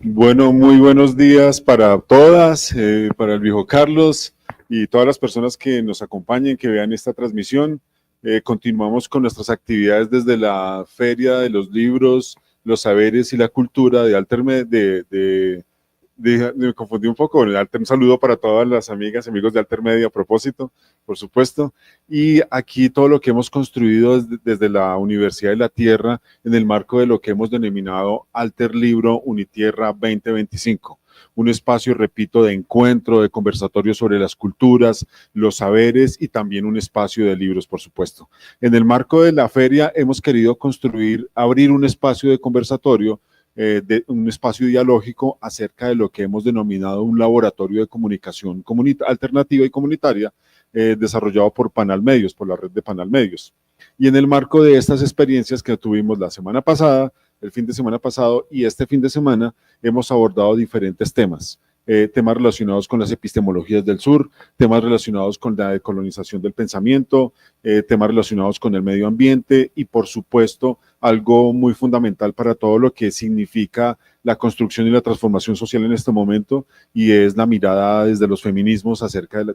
Bueno, muy buenos días para todas, para el viejo Carlos y todas las personas que nos acompañen, que vean esta transmisión. Continuamos con nuestras actividades desde la Feria de los Libros, los Saberes y la Cultura de Altermed, me confundí un poco. Un saludo para todas las amigas y amigos de Altermedia a propósito, por supuesto. Y aquí todo lo que hemos construido desde la Universidad de la Tierra en el marco de lo que hemos denominado Alter Libro Unitierra 2025. Un espacio, repito, de encuentro, de conversatorio sobre las culturas, los saberes y también un espacio de libros, por supuesto. En el marco de la feria hemos querido construir, abrir un espacio de conversatorio, de un espacio dialógico acerca de lo que hemos denominado un laboratorio de comunicación alternativa y comunitaria, desarrollado por Panal Medios, por la red de Panal Medios. Y en el marco de estas experiencias que tuvimos la semana pasada, el fin de semana pasado y este fin de semana, hemos abordado diferentes temas. Temas relacionados con las epistemologías del sur, temas relacionados con la decolonización del pensamiento, temas relacionados con el medio ambiente y, por supuesto, algo muy fundamental para todo lo que significa la construcción y la transformación social en este momento, y es la mirada desde los feminismos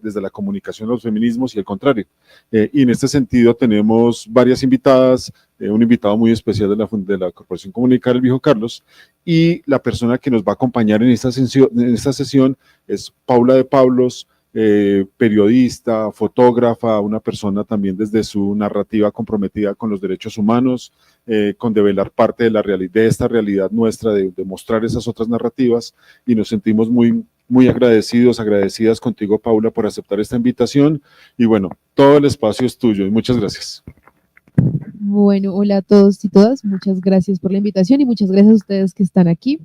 desde la comunicación de los feminismos y el contrario. Y en este sentido tenemos varias invitadas, un invitado muy especial de la Corporación Comunicar, el viejo Carlos, y la persona que nos va a acompañar en esta sesión es Paula de Pablos, periodista, fotógrafa, una persona también desde su narrativa comprometida con los derechos humanos, con develar parte de de esta realidad nuestra, de mostrar esas otras narrativas, y nos sentimos muy agradecidas contigo, Paula, por aceptar esta invitación. Y bueno, todo el espacio es tuyo y muchas gracias. Bueno, hola a todos y todas. Muchas gracias por la invitación y muchas gracias a ustedes que están aquí.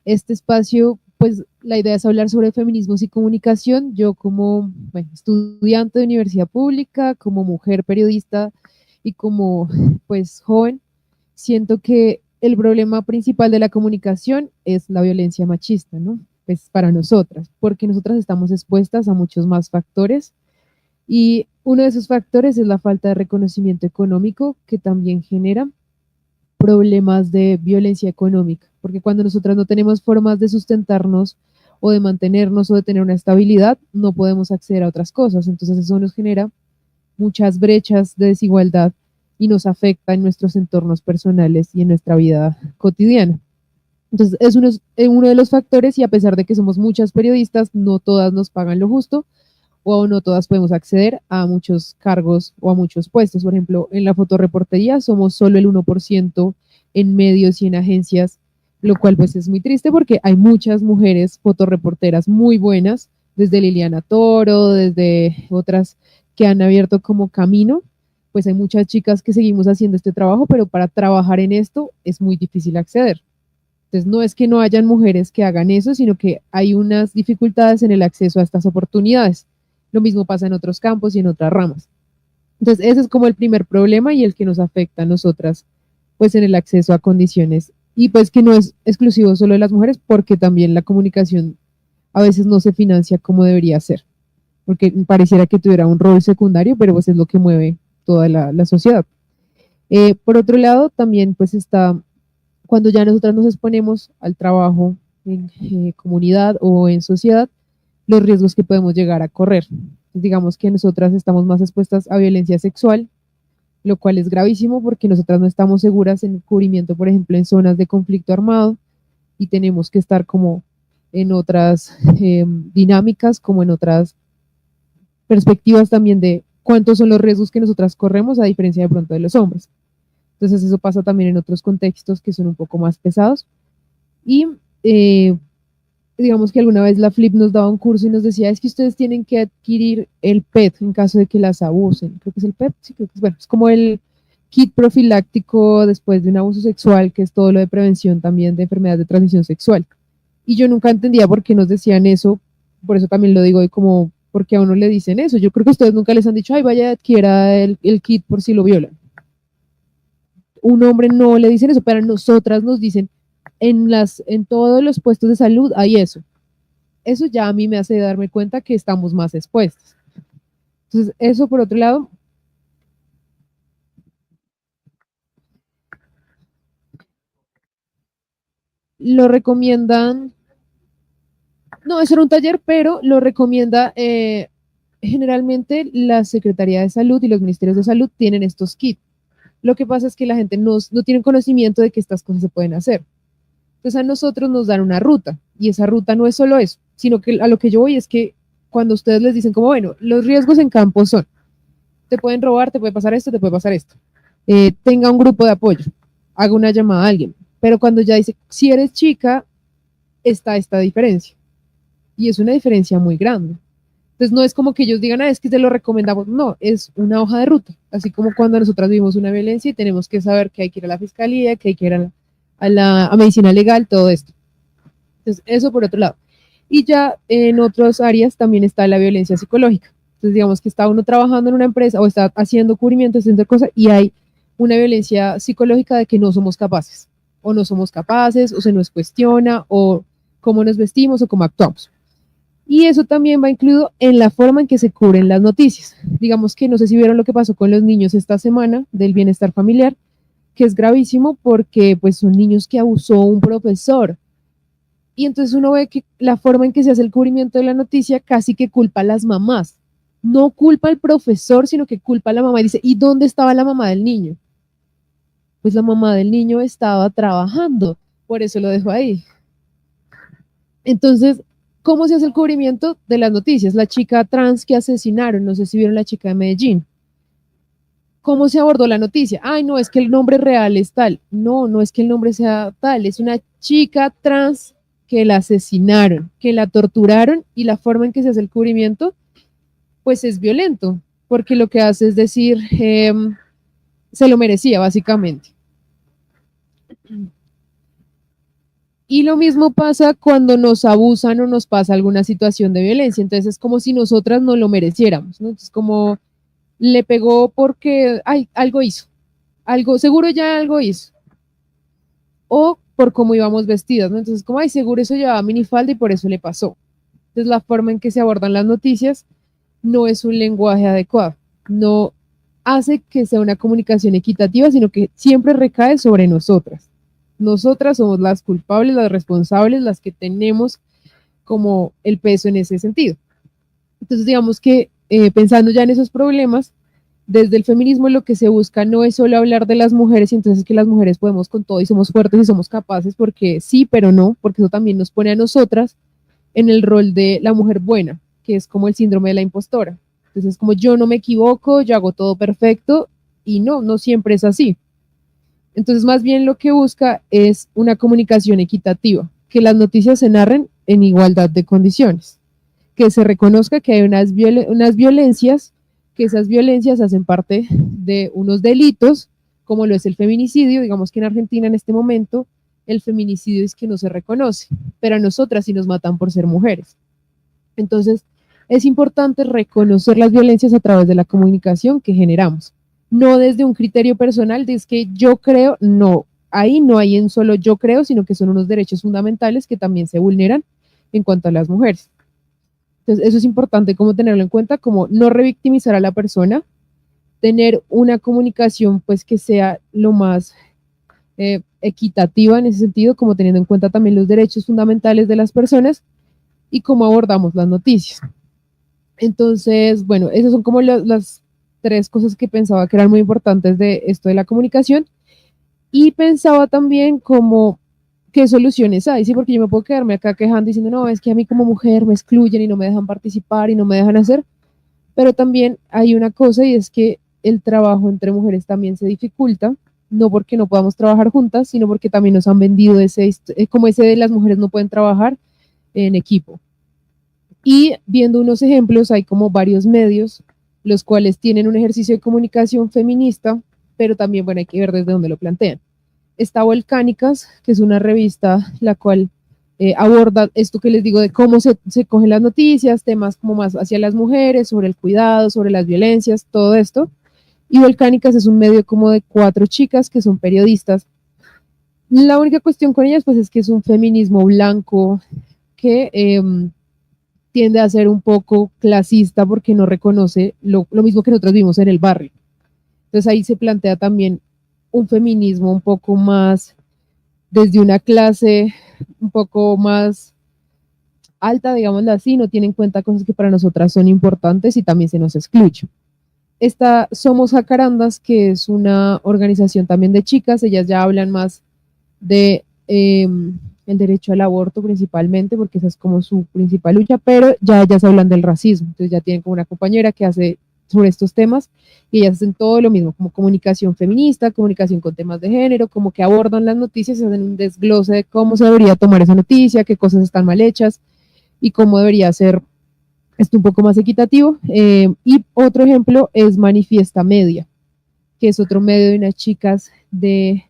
Este espacio, pues la idea es hablar sobre feminismos y comunicación. Yo como estudiante de universidad pública, como mujer periodista y como pues joven, siento que el problema principal de la comunicación es la violencia machista, ¿no? Pues para nosotras, porque nosotras estamos expuestas a muchos más factores y uno de esos factores es la falta de reconocimiento económico que también genera problemas de violencia económica, porque cuando nosotras no tenemos formas de sustentarnos o de mantenernos o de tener una estabilidad, no podemos acceder a otras cosas. Entonces eso nos genera muchas brechas de desigualdad y nos afecta en nuestros entornos personales y en nuestra vida cotidiana. Entonces es uno de los factores y a pesar de que somos muchas periodistas, no todas nos pagan lo justo o no todas podemos acceder a muchos cargos o a muchos puestos. Por ejemplo, en la fotoreportería somos solo el 1% en medios y en agencias, lo cual pues es muy triste porque hay muchas mujeres fotoreporteras muy buenas, desde Liliana Toro, desde otras que han abierto como camino, pues hay muchas chicas que seguimos haciendo este trabajo, pero para trabajar en esto es muy difícil acceder. Entonces, no es que no hayan mujeres que hagan eso, sino que hay unas dificultades en el acceso a estas oportunidades. Lo mismo pasa en otros campos y en otras ramas. Entonces, ese es como el primer problema y el que nos afecta a nosotras, pues en el acceso a condiciones. Y pues que no es exclusivo solo de las mujeres, porque también la comunicación a veces no se financia como debería ser, porque pareciera que tuviera un rol secundario, pero pues es lo que mueve toda la sociedad. Por otro lado, también pues está cuando ya nosotras nos exponemos al trabajo en comunidad o en sociedad, los riesgos que podemos llegar a correr. Digamos que nosotras estamos más expuestas a violencia sexual, lo cual es gravísimo porque nosotras no estamos seguras en el cubrimiento, por ejemplo, en zonas de conflicto armado y tenemos que estar como en otras dinámicas, como en otras perspectivas también de cuántos son los riesgos que nosotras corremos a diferencia de pronto de los hombres. Entonces eso pasa también en otros contextos que son un poco más pesados. Y digamos que alguna vez la FLIP nos daba un curso y nos decía, es que ustedes tienen que adquirir el PET en caso de que las abusen. Creo que es el PET, sí, creo que es, bueno, es como el kit profiláctico después de un abuso sexual, que es todo lo de prevención también de enfermedades de transmisión sexual. Y yo nunca entendía por qué nos decían eso, por eso también lo digo, y como, ¿por qué a uno le dicen eso? Yo creo que ustedes nunca les han dicho, ay, vaya, adquiera el kit por si lo violan. Un hombre no le dicen eso, pero a nosotras nos dicen, en todos los puestos de salud hay eso. Eso ya a mí me hace darme cuenta que estamos más expuestos. Entonces, eso por otro lado. lo recomiendan, no, eso era un taller, pero lo recomienda generalmente la Secretaría de Salud y los ministerios de salud tienen estos kits. Lo que pasa es que la gente no tiene conocimiento de que estas cosas se pueden hacer. Entonces a nosotros nos dan una ruta y esa ruta no es solo eso, sino que a lo que yo voy es que cuando ustedes les dicen como, bueno, los riesgos en campo son, te pueden robar, te puede pasar esto, te puede pasar esto. Tenga un grupo de apoyo, haga una llamada a alguien. Pero cuando ya dice, si eres chica, está esta diferencia. Y es una diferencia muy grande. Entonces no es como que ellos digan, es que te lo recomendamos. No, es una hoja de ruta. Así como cuando nosotras vivimos una violencia y tenemos que saber que hay que ir a la fiscalía, que hay que ir a medicina legal, todo esto. Entonces eso por otro lado. Y ya en otras áreas también está la violencia psicológica. Entonces digamos que está uno trabajando en una empresa o está haciendo cubrimiento, haciendo cosas y hay una violencia psicológica de que no somos capaces o no somos capaces o se nos cuestiona o cómo nos vestimos o cómo actuamos. Y eso también va incluido en la forma en que se cubren las noticias. Digamos que no sé si vieron lo que pasó con los niños esta semana del bienestar familiar, que es gravísimo porque pues son niños que abusó un profesor. Y entonces uno ve que la forma en que se hace el cubrimiento de la noticia casi que culpa a las mamás. No culpa al profesor, sino que culpa a la mamá y dice, ¿y dónde estaba la mamá del niño? Pues la mamá del niño estaba trabajando, por eso lo dejó ahí. Entonces, ¿cómo se hace el cubrimiento de las noticias? La chica trans que asesinaron, no sé si vieron la chica de Medellín. ¿Cómo se abordó la noticia? Ay, no, es que el nombre real es tal. No, no es que el nombre sea tal, es una chica trans que la asesinaron, que la torturaron y la forma en que se hace el cubrimiento, pues es violento, porque lo que hace es decir, se lo merecía básicamente. Y lo mismo pasa cuando nos abusan o nos pasa alguna situación de violencia. Entonces es como si nosotras no lo mereciéramos, ¿no? Entonces como le pegó porque, ay, algo hizo, algo, seguro ya algo hizo. O por cómo íbamos vestidas, ¿no? Entonces como, ay, seguro eso llevaba minifalda y por eso le pasó. Entonces la forma en que se abordan las noticias no es un lenguaje adecuado, no hace que sea una comunicación equitativa, sino que siempre recae sobre nosotras. Nosotras somos las culpables, las responsables, las que tenemos como el peso en ese sentido. Entonces, digamos que pensando ya en esos problemas, desde el feminismo lo que se busca no es solo hablar de las mujeres y entonces que las mujeres podemos con todo y somos fuertes y somos capaces, porque sí, pero no, porque eso también nos pone a nosotras en el rol de la mujer buena, que es como el síndrome de la impostora. Entonces, como yo no me equivoco, yo hago todo perfecto y no siempre es así. Entonces, más bien lo que busca es una comunicación equitativa, que las noticias se narren en igualdad de condiciones, que se reconozca que hay unas violencias, que esas violencias hacen parte de unos delitos, como lo es el feminicidio. Digamos que en Argentina en este momento el feminicidio es que no se reconoce, pero a nosotras sí nos matan por ser mujeres. Entonces, es importante reconocer las violencias a través de la comunicación que generamos. No desde un criterio personal, de es que yo creo, no, ahí no hay en solo yo creo, sino que son unos derechos fundamentales que también se vulneran en cuanto a las mujeres. Entonces, eso es importante como tenerlo en cuenta, como no revictimizar a la persona, tener una comunicación pues que sea lo más equitativa en ese sentido, como teniendo en cuenta también los derechos fundamentales de las personas y cómo abordamos las noticias. Entonces, bueno, esas son como las tres cosas que pensaba que eran muy importantes de esto de la comunicación y pensaba también como qué soluciones hay, sí, porque yo me puedo quedarme acá quejando diciendo, no, es que a mí como mujer me excluyen y no me dejan participar y no me dejan hacer, pero también hay una cosa y es que el trabajo entre mujeres también se dificulta, no porque no podamos trabajar juntas, sino porque también nos han vendido como ese de las mujeres no pueden trabajar en equipo. Y viendo unos ejemplos, hay como varios medios, los cuales tienen un ejercicio de comunicación feminista, pero también, bueno, hay que ver desde dónde lo plantean. Está Volcánicas, que es una revista la cual aborda esto que les digo de cómo se cogen las noticias, temas como más hacia las mujeres, sobre el cuidado, sobre las violencias, todo esto. Y Volcánicas es un medio como de 4 chicas que son periodistas. La única cuestión con ellas pues es que es un feminismo blanco que tiende a ser un poco clasista porque no reconoce lo mismo que nosotros vimos en el barrio. Entonces ahí se plantea también un feminismo un poco más desde una clase un poco más alta, digámoslo así, no tiene en cuenta cosas que para nosotras son importantes y también se nos excluye. Esta Somos Jacarandas, que es una organización también de chicas, ellas ya hablan más de el derecho al aborto principalmente, porque esa es como su principal lucha, pero ya ellas hablan del racismo, entonces ya tienen como una compañera que hace sobre estos temas y ellas hacen todo lo mismo, como comunicación feminista, comunicación con temas de género, como que abordan las noticias, hacen un desglose de cómo se debería tomar esa noticia, qué cosas están mal hechas y cómo debería ser esto un poco más equitativo. Y otro ejemplo es Manifiesta Media, que es otro medio de unas chicas de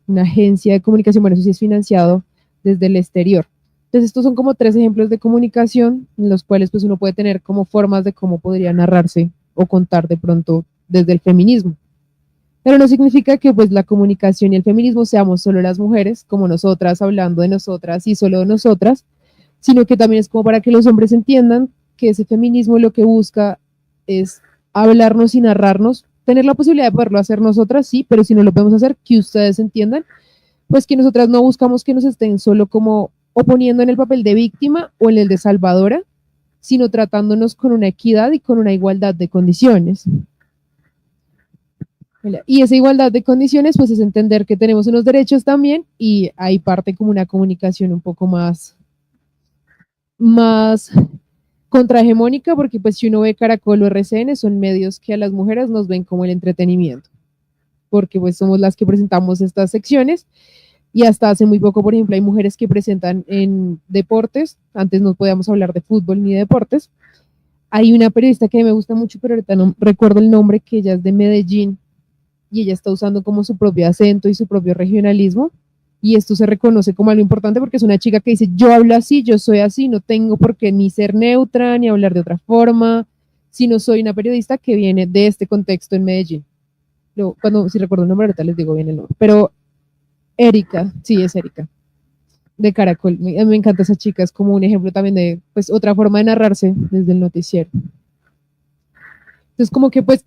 una agencia de comunicación, bueno, eso sí es financiado desde el exterior. Entonces, estos son como 3 ejemplos de comunicación en los cuales pues uno puede tener como formas de cómo podría narrarse o contar de pronto desde el feminismo. Pero no significa que pues la comunicación y el feminismo seamos solo las mujeres, como nosotras, hablando de nosotras y solo de nosotras, sino que también es como para que los hombres entiendan que ese feminismo lo que busca es hablarnos y narrarnos, tener la posibilidad de poderlo hacer nosotras, sí, pero si no lo podemos hacer, que ustedes entiendan, pues que nosotras no buscamos que nos estén solo como oponiendo en el papel de víctima o en el de salvadora, sino tratándonos con una equidad y con una igualdad de condiciones. Y esa igualdad de condiciones, pues es entender que tenemos unos derechos también y ahí parte como una comunicación un poco más contrahegemónica, porque pues si uno ve Caracol o RCN, son medios que a las mujeres nos ven como el entretenimiento, porque pues somos las que presentamos estas secciones y hasta hace muy poco, por ejemplo, hay mujeres que presentan en deportes, antes no podíamos hablar de fútbol ni de deportes. Hay una periodista que me gusta mucho, pero ahorita no recuerdo el nombre, que ella es de Medellín y ella está usando como su propio acento y su propio regionalismo. Y esto se reconoce como algo importante porque es una chica que dice, yo hablo así, yo soy así, no tengo por qué ni ser neutra, ni hablar de otra forma, sino soy una periodista que viene de este contexto en Medellín. Si recuerdo el nombre, ahorita les digo bien el nombre. Pero Erika, sí, es Erika, de Caracol. Me encanta esa chica, es como un ejemplo también de pues otra forma de narrarse desde el noticiero. Entonces como que pues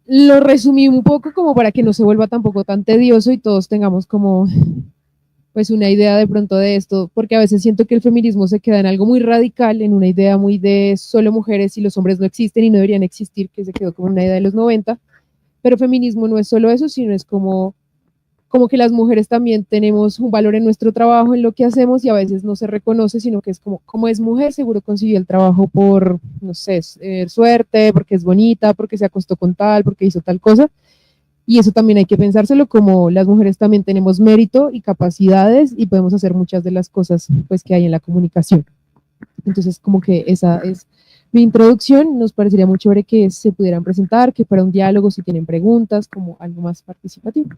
lo resumí un poco como para que no se vuelva tampoco tan tedioso y todos tengamos como pues una idea de pronto de esto, porque a veces siento que el feminismo se queda en algo muy radical, en una idea muy de solo mujeres y los hombres no existen y no deberían existir, que se quedó como una idea de los 90, pero feminismo no es solo eso, sino es como que las mujeres también tenemos un valor en nuestro trabajo, en lo que hacemos y a veces no se reconoce, sino que es como es mujer, seguro consiguió el trabajo por, no sé, suerte, porque es bonita, porque se acostó con tal, porque hizo tal cosa. Y eso también hay que pensárselo como las mujeres también tenemos mérito y capacidades y podemos hacer muchas de las cosas pues que hay en la comunicación. Entonces como que esa es mi introducción, nos parecería muy chévere que se pudieran presentar, que fuera un diálogo, si tienen preguntas, como algo más participativo.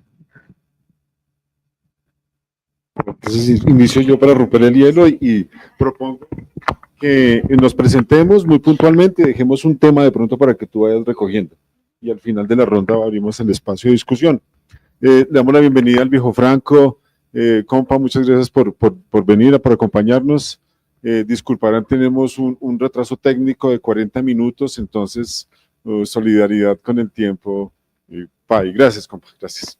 Entonces inicio yo para romper el hielo y propongo que nos presentemos muy puntualmente y dejemos un tema de pronto para que tú vayas recogiendo. Y al final de la ronda abrimos el espacio de discusión. Le damos la bienvenida al viejo Franco. Compa, muchas gracias por venir, por acompañarnos. Disculparán, tenemos un retraso técnico de 40 minutos, entonces solidaridad con el tiempo. Pai, gracias, compa, gracias.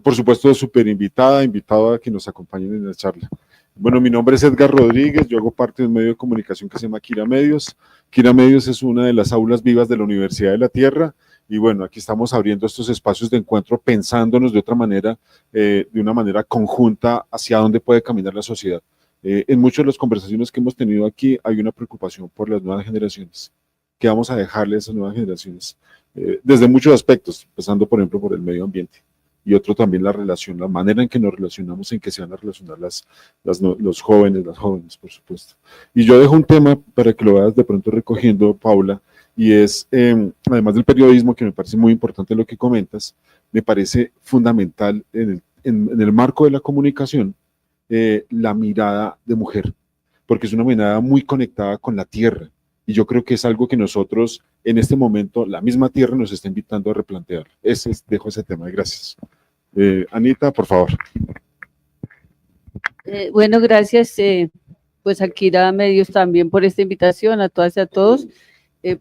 Por supuesto, súper invitado a que nos acompañen en la charla. Bueno, mi nombre es Edgar Rodríguez, yo hago parte de un medio de comunicación que se llama Kira Medios. Kira Medios es una de las aulas vivas de la Universidad de la Tierra y bueno, aquí estamos abriendo estos espacios de encuentro pensándonos de otra manera, de una manera conjunta hacia dónde puede caminar la sociedad. En muchas de las conversaciones que hemos tenido aquí hay una preocupación por las nuevas generaciones. ¿Qué vamos a dejarle a esas nuevas generaciones? Desde muchos aspectos, empezando por ejemplo por el medio ambiente. Y otro también la relación, la manera en que nos relacionamos, en que se van a relacionar los jóvenes, las jóvenes, por supuesto. Y yo dejo un tema para que lo vayas de pronto recogiendo, Paula, y es, además del periodismo, que me parece muy importante lo que comentas, me parece fundamental en el marco de la comunicación, la mirada de mujer, porque es una mirada muy conectada con la tierra. Y yo creo que es algo que nosotros, en este momento, la misma tierra nos está invitando a replantear. Dejo ese tema. Gracias. Anita, por favor. Bueno, gracias. Pues a Kira Medios también por esta invitación, a todas y a todos.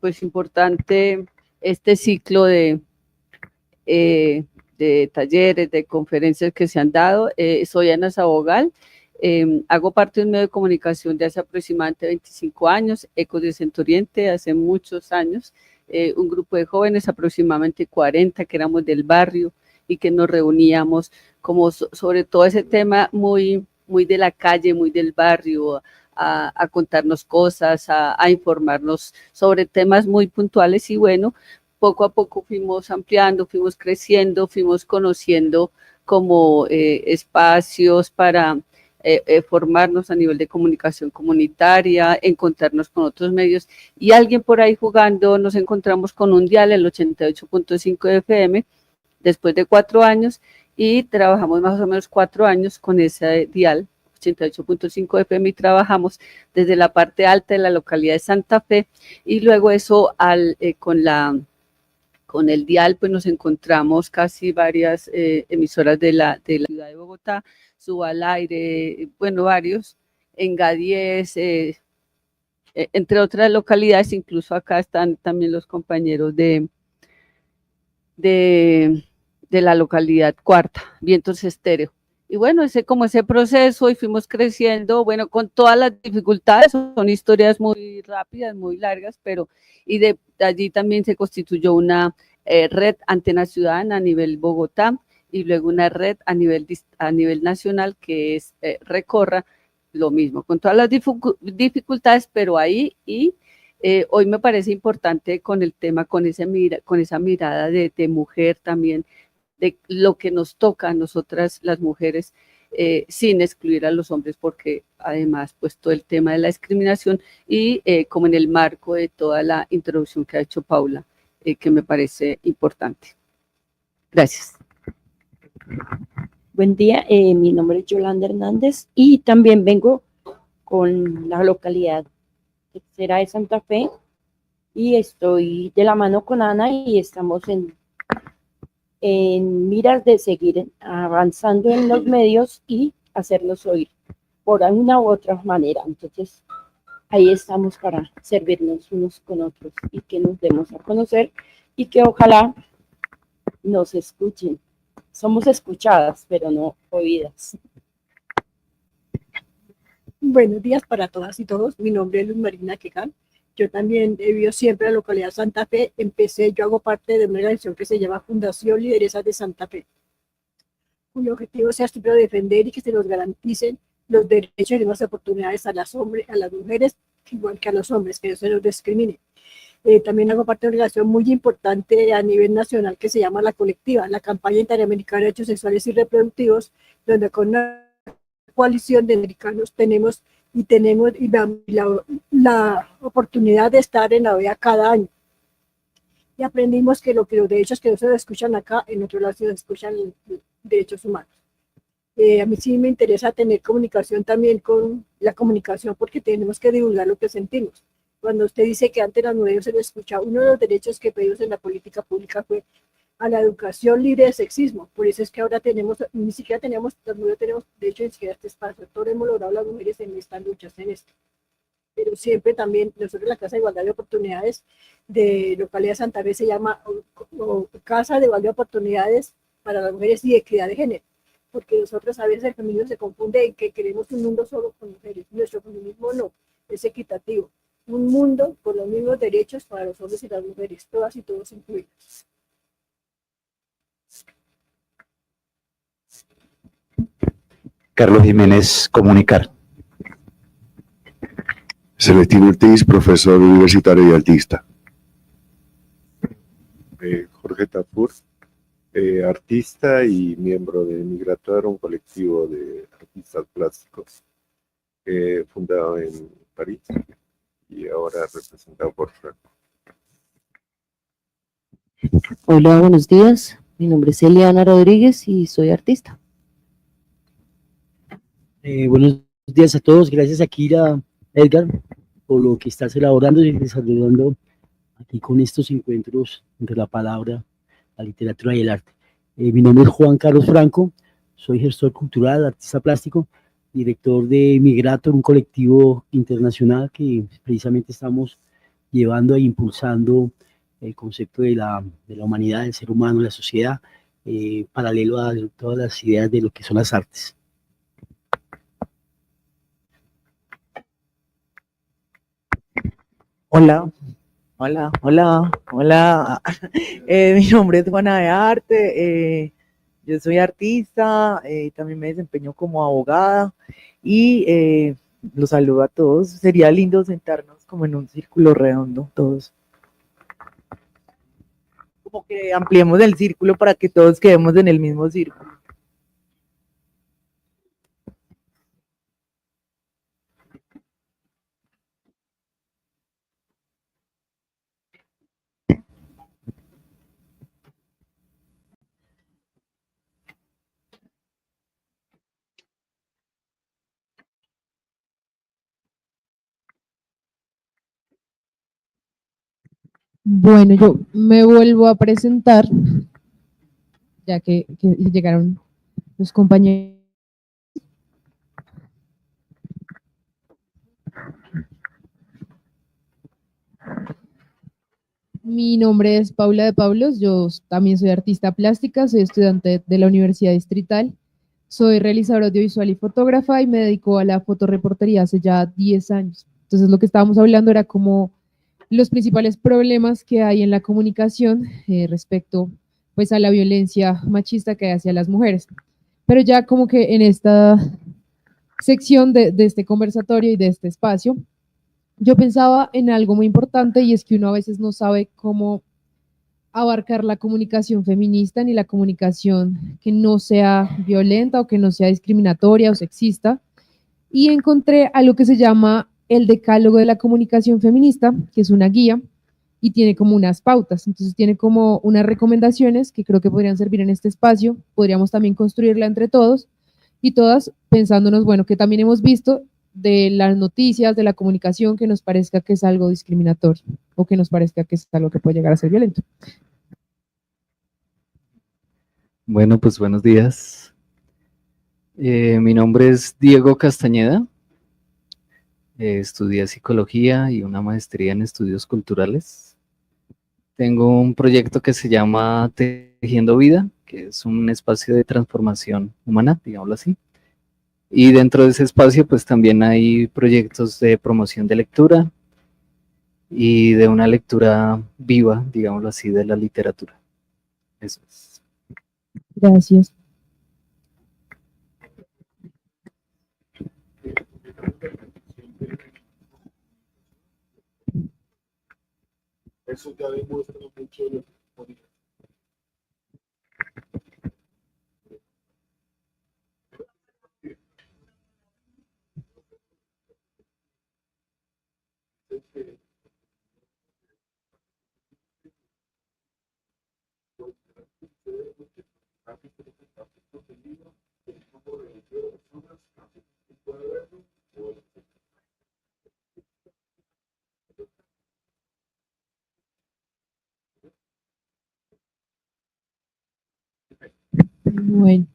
Pues importante este ciclo de de talleres, de conferencias que se han dado. Soy Ana Sabogal, hago parte de un medio de comunicación de hace aproximadamente 25 años, Ecos de Centro Oriente, hace muchos años, un grupo de jóvenes, aproximadamente 40, que éramos del barrio y que nos reuníamos como sobre todo ese tema muy de la calle, muy del barrio, a contarnos cosas, a informarnos sobre temas muy puntuales. Y bueno, poco a poco fuimos ampliando, fuimos creciendo, fuimos conociendo como espacios para formarnos a nivel de comunicación comunitaria, encontrarnos con otros medios, y alguien por ahí jugando nos encontramos con un dial, el 88.5 de FM, después de 4 años, y trabajamos más o menos 4 años con ese dial, 88.5 FM, y trabajamos desde la parte alta de la localidad de Santa Fe, y luego eso con el dial pues nos encontramos casi varias emisoras de la ciudad de Bogotá, Suba al Aire, bueno, varios, Enga 10, entre otras localidades. Incluso acá están también los compañeros de la localidad Cuarta, Vientos Estéreo. Y bueno, como ese proceso, y fuimos creciendo, bueno, con todas las dificultades, son historias muy rápidas, muy largas, pero y de allí también se constituyó una red Antena Ciudadana a nivel Bogotá, y luego una red a nivel nacional, que es Recorra, lo mismo, con todas las dificultades, pero ahí, y hoy me parece importante con el tema, con esa mirada de mujer también, de lo que nos toca a nosotras las mujeres, sin excluir a los hombres, porque además pues todo el tema de la discriminación, y como en el marco de toda la introducción que ha hecho Paula, que me parece importante. Gracias. Buen día, mi nombre es Yolanda Hernández y también vengo con la localidad tercera de Santa Fe, y estoy de la mano con Ana y estamos en miras de seguir avanzando en los medios y hacerlos oír por una u otra manera. Entonces, ahí estamos para servirnos unos con otros y que nos demos a conocer y que ojalá nos escuchen. Somos escuchadas, pero no oídas. Buenos días para todas y todos. Mi nombre es Luz Marina Quegal. Yo también he vivido siempre en la localidad de Santa Fe. Yo hago parte de una organización que se llama Fundación Lideresas de Santa Fe, cuyo objetivo sea siempre defender y que se nos garanticen los derechos y las oportunidades a las mujeres, igual que a los hombres, que no se nos discrimine. También hago parte de una organización muy importante a nivel nacional que se llama La Colectiva, la Campaña Interamericana de Derechos Sexuales y Reproductivos, donde con una coalición de americanos tenemos la oportunidad de estar en la OEA cada año. Y aprendimos que los derechos que no se escuchan acá, en otros lados se escuchan los derechos humanos. A mí sí me interesa tener comunicación también con la comunicación, porque tenemos que divulgar lo que sentimos. Cuando usted dice que antes las mujeres se les escuchaba, uno de los derechos que pedimos en la política pública fue a la educación libre de sexismo. Por eso es que ahora ni siquiera tenemos, las mujeres tenemos derecho ni siquiera a este espacio. Todo hemos logrado las mujeres en estas luchas, en esto. Pero siempre también, nosotros la Casa de Igualdad de Oportunidades de localidad de Santa Fe se llama Casa de Igualdad de Oportunidades para las Mujeres y Equidad de Género. Porque nosotros a veces el feminismo se confunde en que queremos un mundo solo con mujeres. Nuestro feminismo no, es equitativo. Un mundo con los mismos derechos para los hombres y las mujeres, todas y todos incluidos. Carlos Jiménez, Comunicar. Celestino Ortiz, profesor universitario y artista. Jorge Tafur, artista y miembro de Migrator, un colectivo de artistas plásticos fundado en París y ahora representado por Franco. Hola, buenos días. Mi nombre es Eliana Rodríguez y soy artista. Buenos días a todos. Gracias a Kira, Edgar, por lo que estás elaborando y desarrollando aquí con estos encuentros entre la palabra, la literatura y el arte. Mi nombre es Juan Carlos Franco, soy gestor cultural, artista plástico, director de Migrator, un colectivo internacional que precisamente estamos llevando e impulsando el concepto de la humanidad, del ser humano, de la sociedad, paralelo a todas las ideas de lo que son las artes. Hola, hola. Mi nombre es Juana de Arte, yo soy artista, también me desempeño como abogada y los saludo a todos. Sería lindo sentarnos como en un círculo redondo, todos. Como que ampliemos el círculo para que todos quedemos en el mismo círculo. Bueno, yo me vuelvo a presentar, ya que llegaron los compañeros. Mi nombre es Paula de Pablos, yo también soy artista plástica, soy estudiante de la Universidad Distrital, soy realizadora audiovisual y fotógrafa y me dedico a la fotoreportería hace ya 10 años. Entonces lo que estábamos hablando era como los principales problemas que hay en la comunicación respecto pues a la violencia machista que hay hacia las mujeres. Pero ya como que en esta sección de este conversatorio y de este espacio, yo pensaba en algo muy importante y es que uno a veces no sabe cómo abarcar la comunicación feminista ni la comunicación que no sea violenta o que no sea discriminatoria o sexista. Y encontré algo que se llama el Decálogo de la Comunicación Feminista, que es una guía y tiene como unas pautas. Entonces tiene como unas recomendaciones que creo que podrían servir en este espacio. Podríamos también construirla entre todos y todas pensándonos, bueno, que también hemos visto de las noticias, de la comunicación, que nos parezca que es algo discriminatorio o que nos parezca que es algo que puede llegar a ser violento. Bueno, pues buenos días. Mi nombre es Diego Castañeda. Estudié psicología y una maestría en estudios culturales. Tengo un proyecto que se llama Tejiendo Vida, que es un espacio de transformación humana, digámoslo así. Y dentro de ese espacio, pues también hay proyectos de promoción de lectura y de una lectura viva, digámoslo así, de la literatura. Eso es. Gracias. Eso ya demuestra mucho de lo que ponía. Bueno,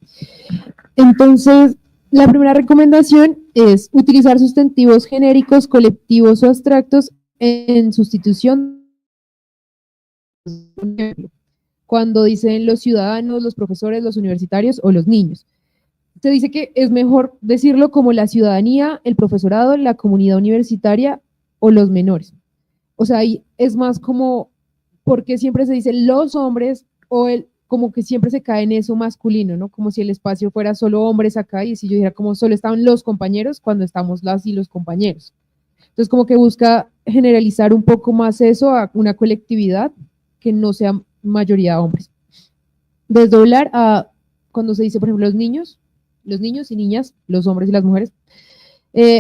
entonces la primera recomendación es utilizar sustantivos genéricos, colectivos o abstractos en sustitución. Por ejemplo, cuando dicen los ciudadanos, los profesores, los universitarios o los niños. Se dice que es mejor decirlo como la ciudadanía, el profesorado, la comunidad universitaria o los menores. O sea, ahí es más como, porque siempre se dice los hombres o como que siempre se cae en eso masculino, ¿no? Como si el espacio fuera solo hombres acá y si yo dijera como solo estaban los compañeros cuando estamos las y los compañeros. Entonces como que busca generalizar un poco más eso a una colectividad que no sea mayoría hombres. Desdoblar a cuando se dice, por ejemplo, los niños y niñas, los hombres y las mujeres.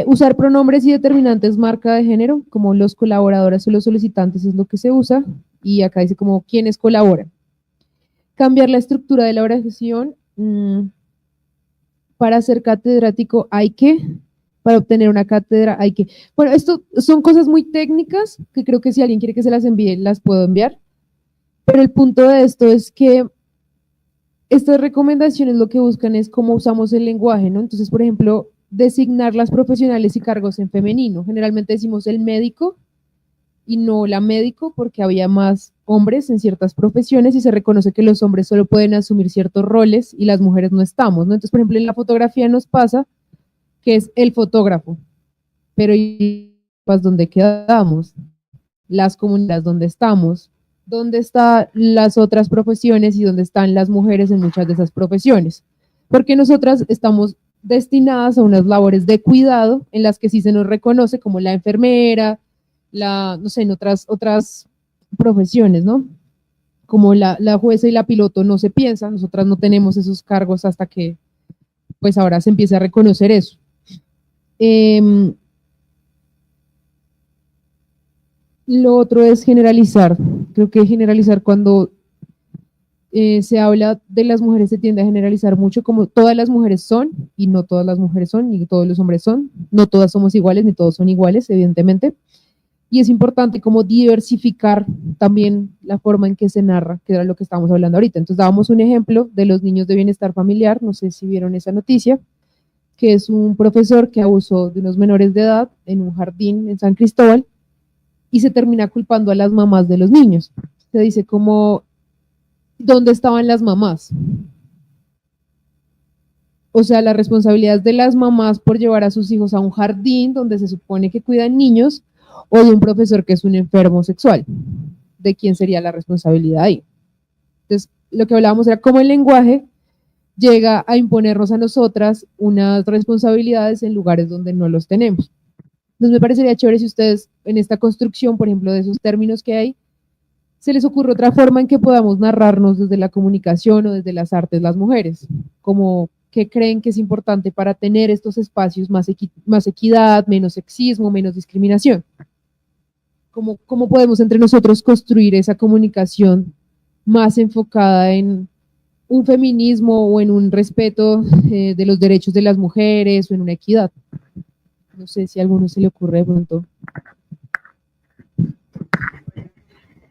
Usar pronombres y determinantes marca de género, como los colaboradores o los solicitantes es lo que se usa, y acá dice como quienes colaboran. Cambiar la estructura de la oración, para ser catedrático hay que, para obtener una cátedra hay que. Bueno, esto son cosas muy técnicas, que creo que si alguien quiere que se las envíe, las puedo enviar, pero el punto de esto es que estas recomendaciones lo que buscan es cómo usamos el lenguaje, ¿no? Entonces, por ejemplo, designar las profesionales y cargos en femenino. Generalmente decimos el médico y no la médico porque había más hombres en ciertas profesiones y se reconoce que los hombres solo pueden asumir ciertos roles y las mujeres no estamos, ¿no? Entonces, por ejemplo, en la fotografía nos pasa que es el fotógrafo, pero ¿y dónde quedamos? Las comunidades, ¿dónde estamos? ¿Dónde están las otras profesiones y dónde están las mujeres en muchas de esas profesiones? Porque nosotras estamos destinadas a unas labores de cuidado en las que sí se nos reconoce como la enfermera, no sé, en otras profesiones, ¿no? Como la jueza y la piloto no se piensa, nosotras no tenemos esos cargos hasta que, pues ahora se empieza a reconocer eso. Lo otro es generalizar. Creo que generalizar cuando se habla de las mujeres se tiende a generalizar mucho como todas las mujeres son, y no todas las mujeres son, ni todos los hombres son, no todas somos iguales, ni todos son iguales, evidentemente. Y es importante como diversificar también la forma en que se narra, que era lo que estábamos hablando ahorita. Entonces dábamos un ejemplo de los niños de bienestar familiar, no sé si vieron esa noticia, que es un profesor que abusó de unos menores de edad en un jardín en San Cristóbal y se termina culpando a las mamás de los niños. Se dice como, ¿dónde estaban las mamás? O sea, la responsabilidad es de las mamás por llevar a sus hijos a un jardín donde se supone que cuidan niños, o de un profesor que es un enfermo sexual. ¿De quién sería la responsabilidad ahí? Entonces, lo que hablábamos era cómo el lenguaje llega a imponernos a nosotras unas responsabilidades en lugares donde no los tenemos. Entonces, me parecería chévere si ustedes, en esta construcción, por ejemplo, de esos términos que hay, se les ocurre otra forma en que podamos narrarnos desde la comunicación o desde las artes las mujeres, como qué creen que es importante para tener estos espacios más equidad, menos sexismo, menos discriminación. ¿Cómo podemos entre nosotros construir esa comunicación más enfocada en un feminismo o en un respeto de los derechos de las mujeres o en una equidad? No sé si a alguno se le ocurre de pronto.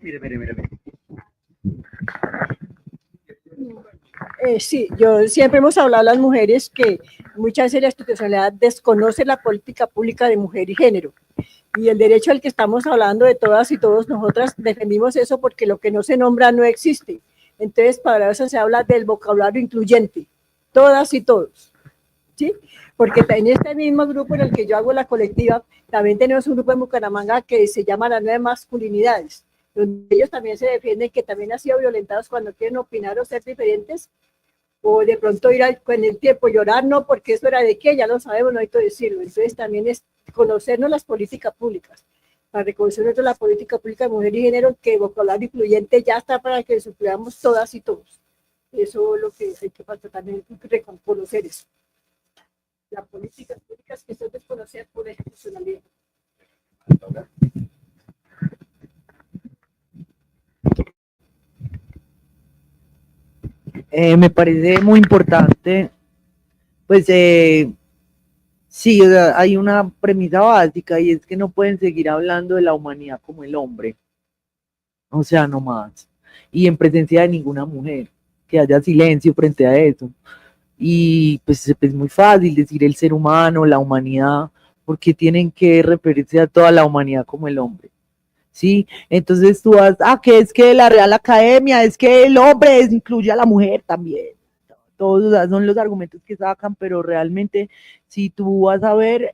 Mire. Sí, yo siempre hemos hablado a las mujeres que muchas veces la institucionalidad desconoce la política pública de mujer y género. Y el derecho al que estamos hablando de todas y todos, nosotras defendimos eso porque lo que no se nombra no existe. Entonces, para eso se habla del vocabulario incluyente, todas y todos, ¿sí? Porque en este mismo grupo en el que yo hago la colectiva, también tenemos un grupo en Bucaramanga que se llama las nuevas masculinidades, donde ellos también se defienden que también han sido violentados cuando quieren opinar o ser diferentes, o de pronto ir con el tiempo llorar, no, porque eso era de qué, ya lo sabemos, no hay que decirlo. Entonces también es conocernos las políticas públicas, para reconocer la política pública de mujer y género, que el vocabulario incluyente ya está para que lo incluyamos todas y todos. Eso es lo que hay que falta también, reconocer eso. Las políticas públicas que son desconocidas por la institucionalidad. Me parece muy importante, pues sí, o sea, hay una premisa básica y es que no pueden seguir hablando de la humanidad como el hombre, o sea, no más, y en presencia de ninguna mujer, que haya silencio frente a eso, y pues es muy fácil decir el ser humano, la humanidad, porque tienen que referirse a toda la humanidad como el hombre. ¿Sí? Entonces tú vas, que es que la Real Academia, es que el hombre incluye a la mujer también. Todos son los argumentos que sacan, pero realmente si tú vas a ver,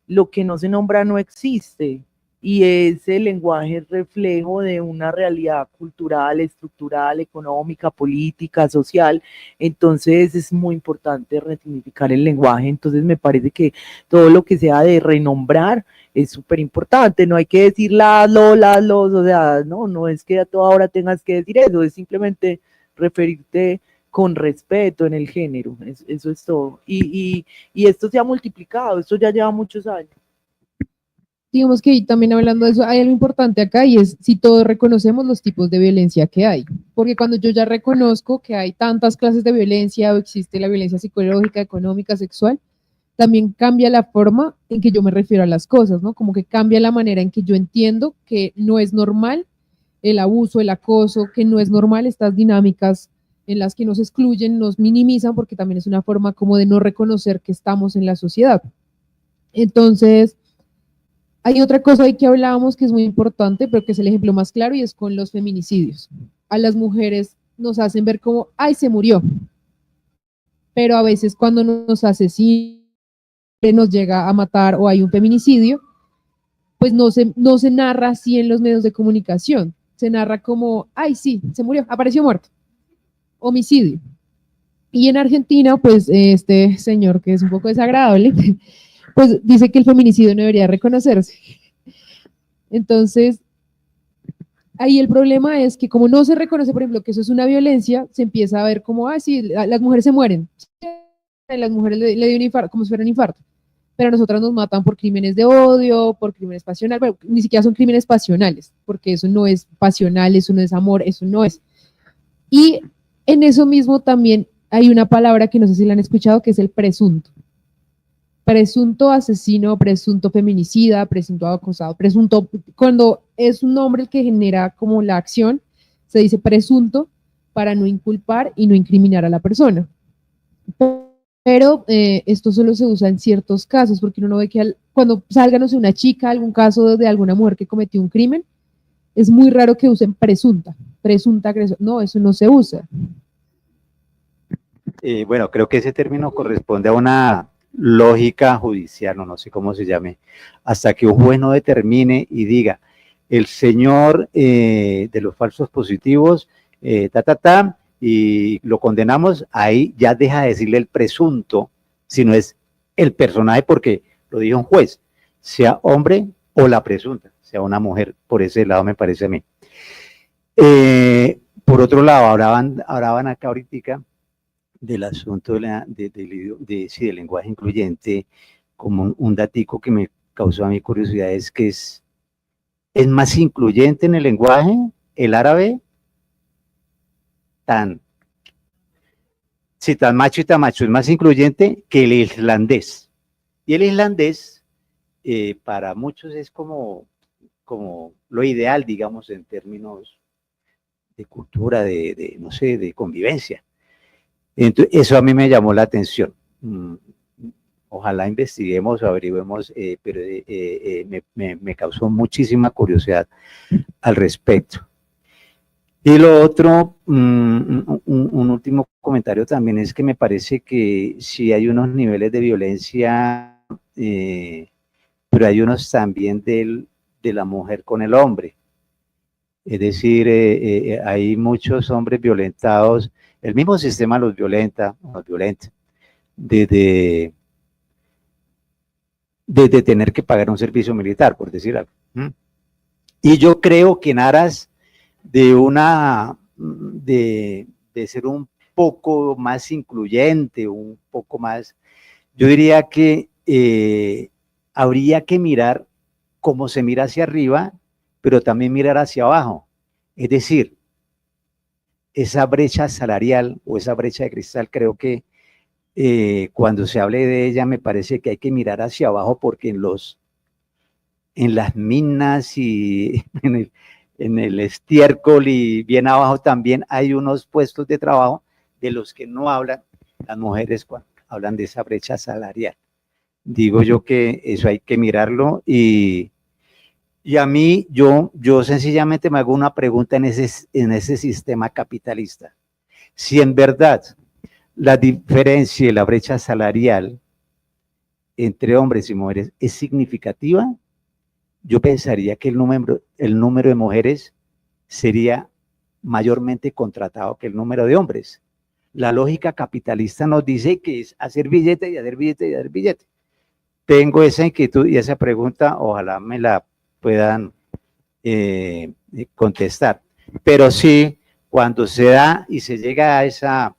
lo que no se nombra no existe, y ese lenguaje es reflejo de una realidad cultural, estructural, económica, política, social. Entonces es muy importante resignificar el lenguaje. Entonces me parece que todo lo que sea de renombrar es súper importante. No hay que decir las, los, o sea, no es que a toda hora tengas que decir eso, es simplemente referirte con respeto en el género. Eso es todo. Y esto se ha multiplicado, esto ya lleva muchos años. Digamos que también hablando de eso, hay algo importante acá y es si todos reconocemos los tipos de violencia que hay, porque cuando yo ya reconozco que hay tantas clases de violencia o existe la violencia psicológica, económica, sexual, también cambia la forma en que yo me refiero a las cosas, ¿no? Como que cambia la manera en que yo entiendo que no es normal el abuso, el acoso, que no es normal estas dinámicas en las que nos excluyen, nos minimizan, porque también es una forma como de no reconocer que estamos en la sociedad. Entonces, Hay otra cosa ahí que hablábamos que es muy importante, pero que es el ejemplo más claro y es con los feminicidios. A las mujeres nos hacen ver como, ay, se murió, pero a veces cuando nos asesinan, nos llega a matar o hay un feminicidio, pues no se narra así en los medios de comunicación. Se narra como, ay, sí, se murió, apareció muerto, homicidio. Y en Argentina, pues este señor que es un poco desagradable, pues dice que el feminicidio no debería reconocerse. Entonces, ahí el problema es que como no se reconoce, por ejemplo, que eso es una violencia, se empieza a ver como, ah, sí, las mujeres se mueren. Las mujeres le dio un infarto, como si fuera un infarto. Pero a nosotras nos matan por crímenes de odio, por crímenes pasionales, bueno, ni siquiera son crímenes pasionales, porque eso no es pasional, eso no es amor, eso no es. Y en eso mismo también hay una palabra que no sé si la han escuchado, que es el presunto. Presunto asesino, presunto feminicida, presunto acosado, presunto, cuando es un nombre el que genera como la acción, se dice presunto para no inculpar y no incriminar a la persona. Pero esto solo se usa en ciertos casos, porque uno no ve que cuando salga, no sé, una chica, algún caso de alguna mujer que cometió un crimen, es muy raro que usen presunta agresión. No, eso no se usa. Bueno, creo que ese término corresponde a una lógica judicial, no sé cómo se llame, hasta que un juez no determine y diga, el señor de los falsos positivos, y lo condenamos, ahí ya deja de decirle el presunto, sino es el personaje, porque lo dijo un juez, sea hombre o la presunta, sea una mujer, por ese lado me parece a mí. Por otro lado, hablaban acá ahorita del asunto del lenguaje incluyente, como un datico que me causó a mí curiosidad, es que es más incluyente en el lenguaje el árabe, tan macho y tan macho, es más incluyente que el islandés. Y el islandés, para muchos es como lo ideal, digamos, en términos de cultura, no sé, de convivencia. Entonces, eso a mí me llamó la atención. Ojalá investiguemos o averiguemos, pero me causó muchísima curiosidad al respecto. Y lo otro, un último comentario también es que me parece que sí hay unos niveles de violencia, pero hay unos también de la mujer con el hombre. Es decir, hay muchos hombres violentados, el mismo sistema los violenta, desde tener que pagar un servicio militar, por decir algo. Y yo creo que en aras de ser un poco más incluyente, un poco más, yo diría que habría que mirar cómo se mira hacia arriba, pero también mirar hacia abajo. Es decir, esa brecha salarial o esa brecha de cristal, creo que cuando se hable de ella me parece que hay que mirar hacia abajo, porque en las minas y en el estiércol y bien abajo también hay unos puestos de trabajo de los que no hablan las mujeres cuando hablan de esa brecha salarial. Digo yo que eso hay que mirarlo, y a mí, yo sencillamente me hago una pregunta en ese sistema capitalista. Si en verdad la diferencia y la brecha salarial entre hombres y mujeres es significativa, yo pensaría que el número de mujeres sería mayormente contratado que el número de hombres. La lógica capitalista nos dice que es hacer billete y hacer billete y hacer billete. Tengo esa inquietud y esa pregunta, ojalá me la puedan contestar. Pero sí, cuando se da y se llega a esa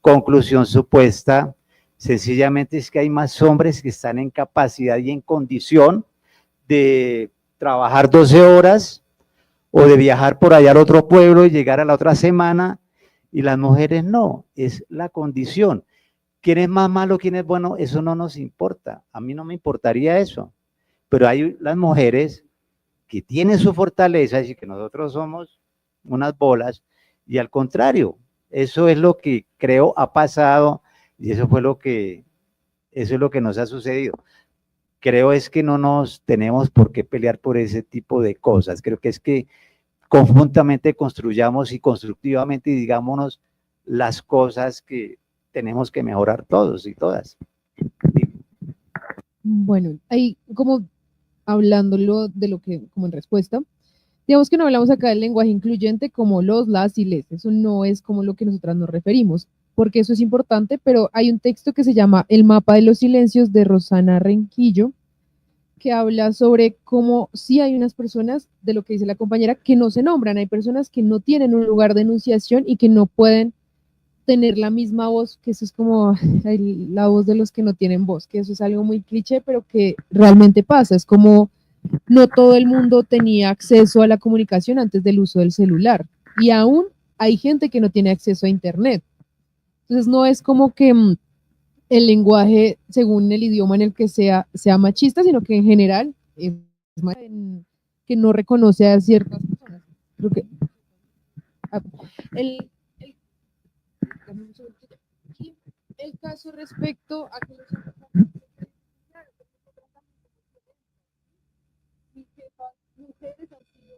conclusión supuesta, sencillamente es que hay más hombres que están en capacidad y en condición de trabajar 12 horas o de viajar por allá al otro pueblo y llegar a la otra semana, y las mujeres no, es la condición. ¿Quién es más malo, quién es bueno? Eso no nos importa, a mí no me importaría eso, pero hay las mujeres que tienen su fortaleza y que nosotros somos unas bolas, y al contrario, eso es lo que creo ha pasado, y eso es lo que nos ha sucedido, creo es que no nos tenemos por qué pelear por ese tipo de cosas. Creo que es que conjuntamente construyamos y constructivamente digámonos las cosas que tenemos que mejorar todos y todas. Bueno, ahí como hablándolo de lo que, como en respuesta, digamos que no hablamos acá del lenguaje incluyente como los, las y les, eso no es como lo que nosotras nos referimos, porque eso es importante, pero hay un texto que se llama El mapa de los silencios de Rosana Renquillo, que habla sobre cómo sí hay unas personas, de lo que dice la compañera, que no se nombran, hay personas que no tienen un lugar de enunciación y que no pueden tener la misma voz, que eso es como la voz de los que no tienen voz, que eso es algo muy cliché, pero que realmente pasa, es como no todo el mundo tenía acceso a la comunicación antes del uso del celular, y aún hay gente que no tiene acceso a internet. Entonces no es como que el lenguaje, según el idioma en el que sea machista, sino que en general es que no reconoce a ciertas personas. Creo que el, dame un segundito. Y el caso respecto a que los mujeres han sido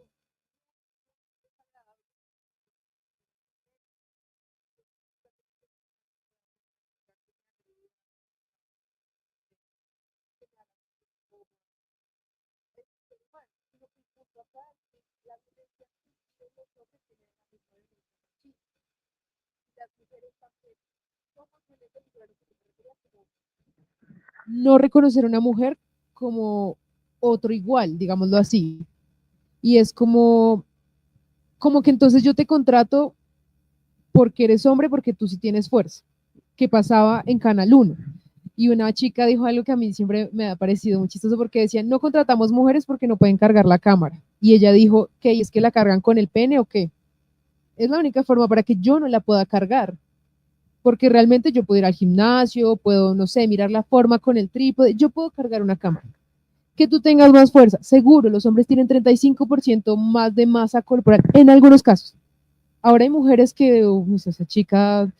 no reconocer a una mujer como otro igual, digámoslo así. Y es como que entonces yo te contrato porque eres hombre, porque tú sí tienes fuerza, que pasaba en Canal 1. Y una chica dijo algo que a mí siempre me ha parecido muy chistoso porque decía, no contratamos mujeres porque no pueden cargar la cámara. Y ella dijo, ¿qué? ¿Es que la cargan con el pene o qué? Es la única forma para que yo no la pueda cargar. Porque realmente yo puedo ir al gimnasio, puedo, no sé, mirar la forma con el trípode, yo puedo cargar una cámara. Que tú tengas más fuerza, seguro, los hombres tienen 35% más de masa corporal, en algunos casos. Ahora hay mujeres que, esa chica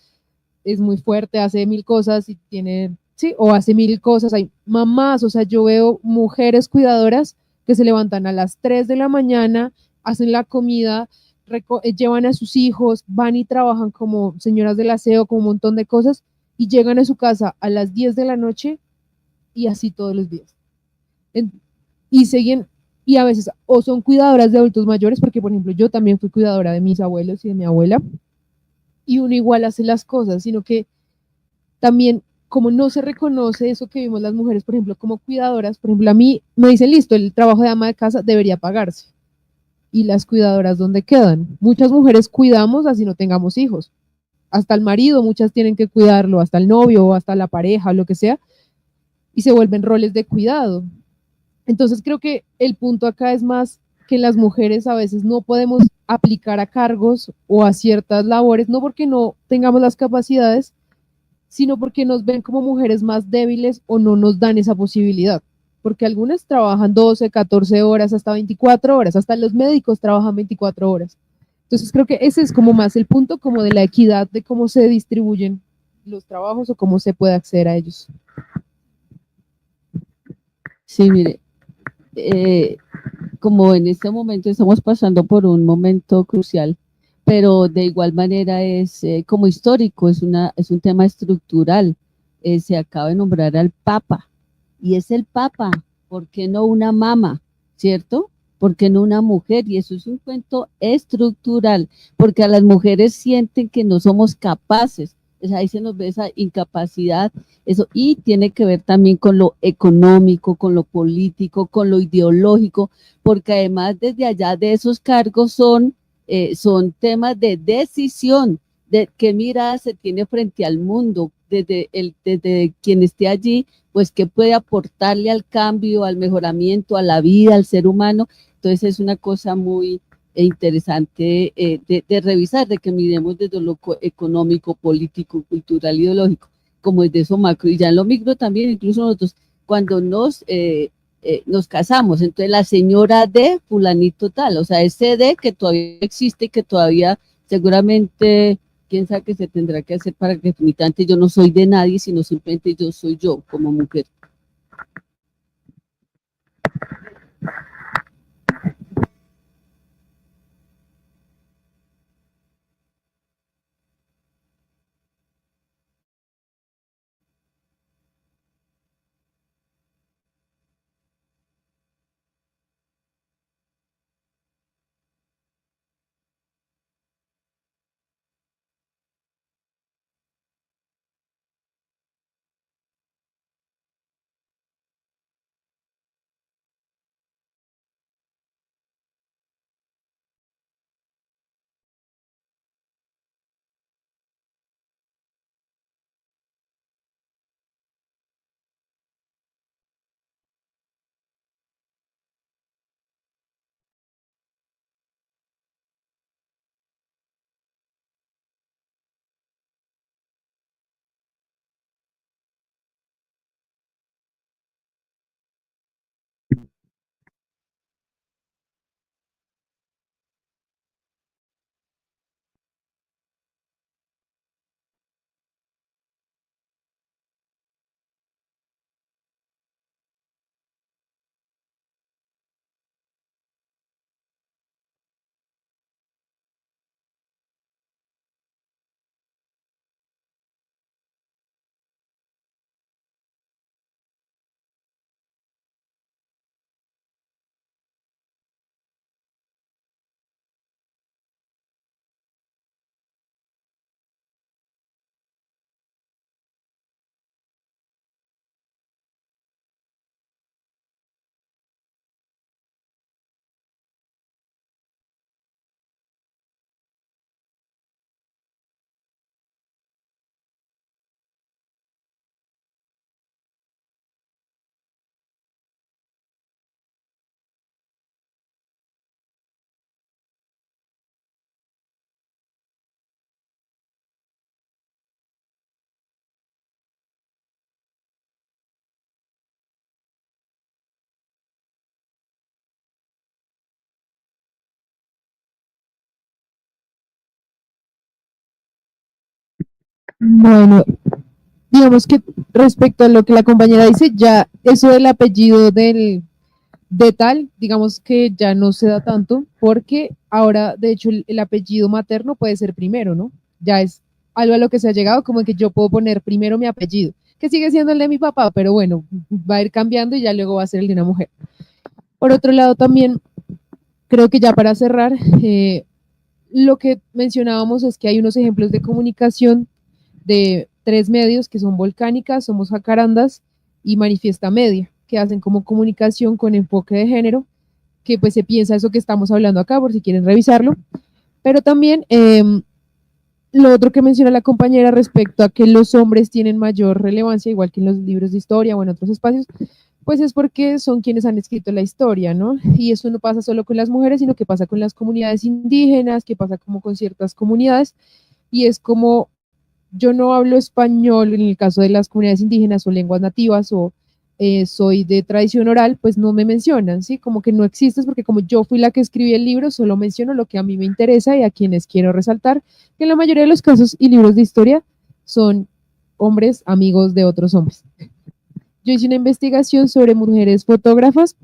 es muy fuerte, hace 1000 cosas y tiene, sí, o hace 1000 cosas, hay mamás, o sea, yo veo mujeres cuidadoras que se levantan a las 3 de la mañana, hacen la comida, llevan a sus hijos, van y trabajan como señoras del aseo, como un montón de cosas, y llegan a su casa a las 10 de la noche y así todos los días. Y siguen, y a veces o son cuidadoras de adultos mayores, porque por ejemplo yo también fui cuidadora de mis abuelos y de mi abuela, y uno igual hace las cosas, sino que también como no se reconoce eso que vimos las mujeres, por ejemplo, como cuidadoras, por ejemplo, a mí me dicen, listo, el trabajo de ama de casa debería pagarse. ¿Y las cuidadoras dónde quedan? Muchas mujeres cuidamos así no tengamos hijos. Hasta el marido, muchas tienen que cuidarlo, hasta el novio, o hasta la pareja, lo que sea, y se vuelven roles de cuidado. Entonces creo que el punto acá es más que las mujeres a veces no podemos aplicar a cargos o a ciertas labores, no porque no tengamos las capacidades, sino porque nos ven como mujeres más débiles o no nos dan esa posibilidad. Porque algunas trabajan 12, 14 horas, hasta 24 horas, hasta los médicos trabajan 24 horas. Entonces creo que ese es como más el punto como de la equidad de cómo se distribuyen los trabajos o cómo se puede acceder a ellos. Sí, mire, como en este momento estamos pasando por un momento crucial, pero de igual manera es como histórico, es un tema estructural. Se acaba de nombrar al Papa, y es el Papa, ¿por qué no una mama? ¿Cierto? ¿Por qué no una mujer? Y eso es un cuento estructural, porque a las mujeres sienten que no somos capaces. Ahí se nos ve esa incapacidad, eso, y tiene que ver también con lo económico, con lo político, con lo ideológico, porque además desde allá de esos cargos son temas de decisión, de qué mirada se tiene frente al mundo, desde quien esté allí, pues qué puede aportarle al cambio, al mejoramiento, a la vida, al ser humano. Entonces es una cosa muy interesante de revisar, de que miremos desde lo económico, político, cultural, ideológico, como desde eso macro, y ya en lo micro también, incluso nosotros cuando nos casamos, entonces la señora de fulanito tal, o sea, ese de que todavía existe y que todavía seguramente, quién sabe qué se tendrá que hacer para que definitivamente yo no soy de nadie, sino simplemente yo soy yo como mujer. Bueno, digamos que respecto a lo que la compañera dice, ya eso del apellido de tal, digamos que ya no se da tanto, porque ahora, de hecho, el apellido materno puede ser primero, ¿no? Ya es algo a lo que se ha llegado, como que yo puedo poner primero mi apellido, que sigue siendo el de mi papá, pero bueno, va a ir cambiando y ya luego va a ser el de una mujer. Por otro lado, también creo que ya para cerrar, lo que mencionábamos es que hay unos ejemplos de comunicación de tres medios que son Volcánicas, Somos Jacarandas y Manifiesta Media, que hacen como comunicación con enfoque de género, que pues se piensa eso que estamos hablando acá, por si quieren revisarlo. Pero también lo otro que menciona la compañera respecto a que los hombres tienen mayor relevancia, igual que en los libros de historia o en otros espacios, pues es porque son quienes han escrito la historia, ¿no? Y eso no pasa solo con las mujeres, sino que pasa con las comunidades indígenas, que pasa como con ciertas comunidades, y es como yo no hablo español en el caso de las comunidades indígenas o lenguas nativas o soy de tradición oral, pues no me mencionan, ¿sí? Como que no existes porque como yo fui la que escribí el libro, solo menciono lo que a mí me interesa y a quienes quiero resaltar, que en la mayoría de los casos y libros de historia son hombres amigos de otros hombres. Yo hice una investigación sobre mujeres fotógrafas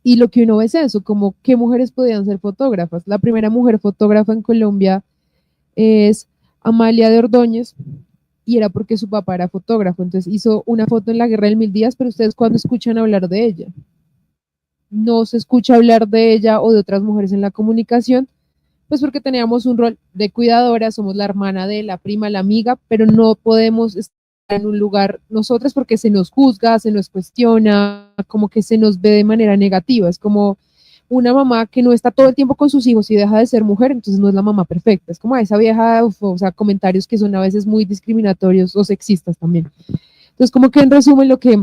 y lo que uno ve es eso, como qué mujeres podían ser fotógrafas. La primera mujer fotógrafa en Colombia es Amalia de Ordóñez, y era porque su papá era fotógrafo, entonces hizo una foto en la Guerra del Mil Días, pero ustedes cuando escuchan hablar de ella, no se escucha hablar de ella o de otras mujeres en la comunicación, pues porque teníamos un rol de cuidadora, somos la hermana de la prima, la amiga, pero no podemos estar en un lugar nosotras porque se nos juzga, se nos cuestiona, como que se nos ve de manera negativa, es como una mamá que no está todo el tiempo con sus hijos y deja de ser mujer, entonces no es la mamá perfecta. Es como esa vieja, o sea, comentarios que son a veces muy discriminatorios o sexistas también. Entonces, como que en resumen, lo que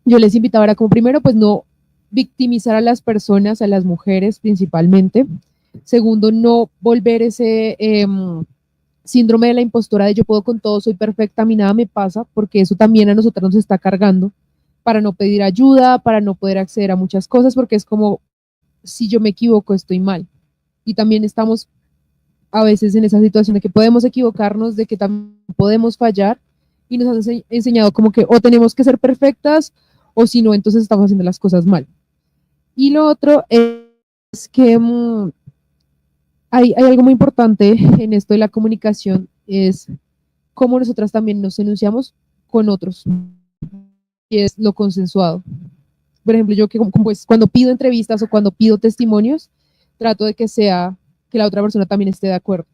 yo les invitaba era como primero, pues no victimizar a las personas, a las mujeres principalmente. Segundo, no volver ese síndrome de la impostora de yo puedo con todo, soy perfecta, a mí nada me pasa, porque eso también a nosotros nos está cargando para no pedir ayuda, para no poder acceder a muchas cosas, porque es como si yo me equivoco, estoy mal. Y también estamos a veces en esa situación de que podemos equivocarnos, de que también podemos fallar y nos han enseñado como que o tenemos que ser perfectas o si no, entonces estamos haciendo las cosas mal. Y lo otro es que hay algo muy importante en esto de la comunicación, es cómo nosotras también nos enunciamos con otros, y es lo consensuado. Por ejemplo, yo que pues, cuando pido entrevistas o cuando pido testimonios, trato de que sea que la otra persona también esté de acuerdo.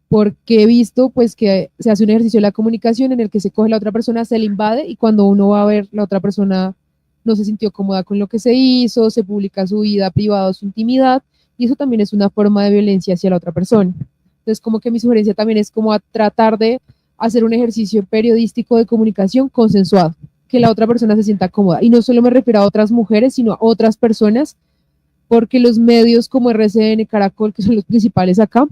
Porque he visto pues que se hace un ejercicio de la comunicación en el que se coge la otra persona, se le invade y cuando uno va a ver la otra persona no se sintió cómoda con lo que se hizo, se publica su vida privada, su intimidad y eso también es una forma de violencia hacia la otra persona. Entonces como que mi sugerencia también es como a tratar de hacer un ejercicio periodístico de comunicación consensuado, que la otra persona se sienta cómoda. Y no solo me refiero a otras mujeres, sino a otras personas, porque los medios como RCN, Caracol, que son los principales acá,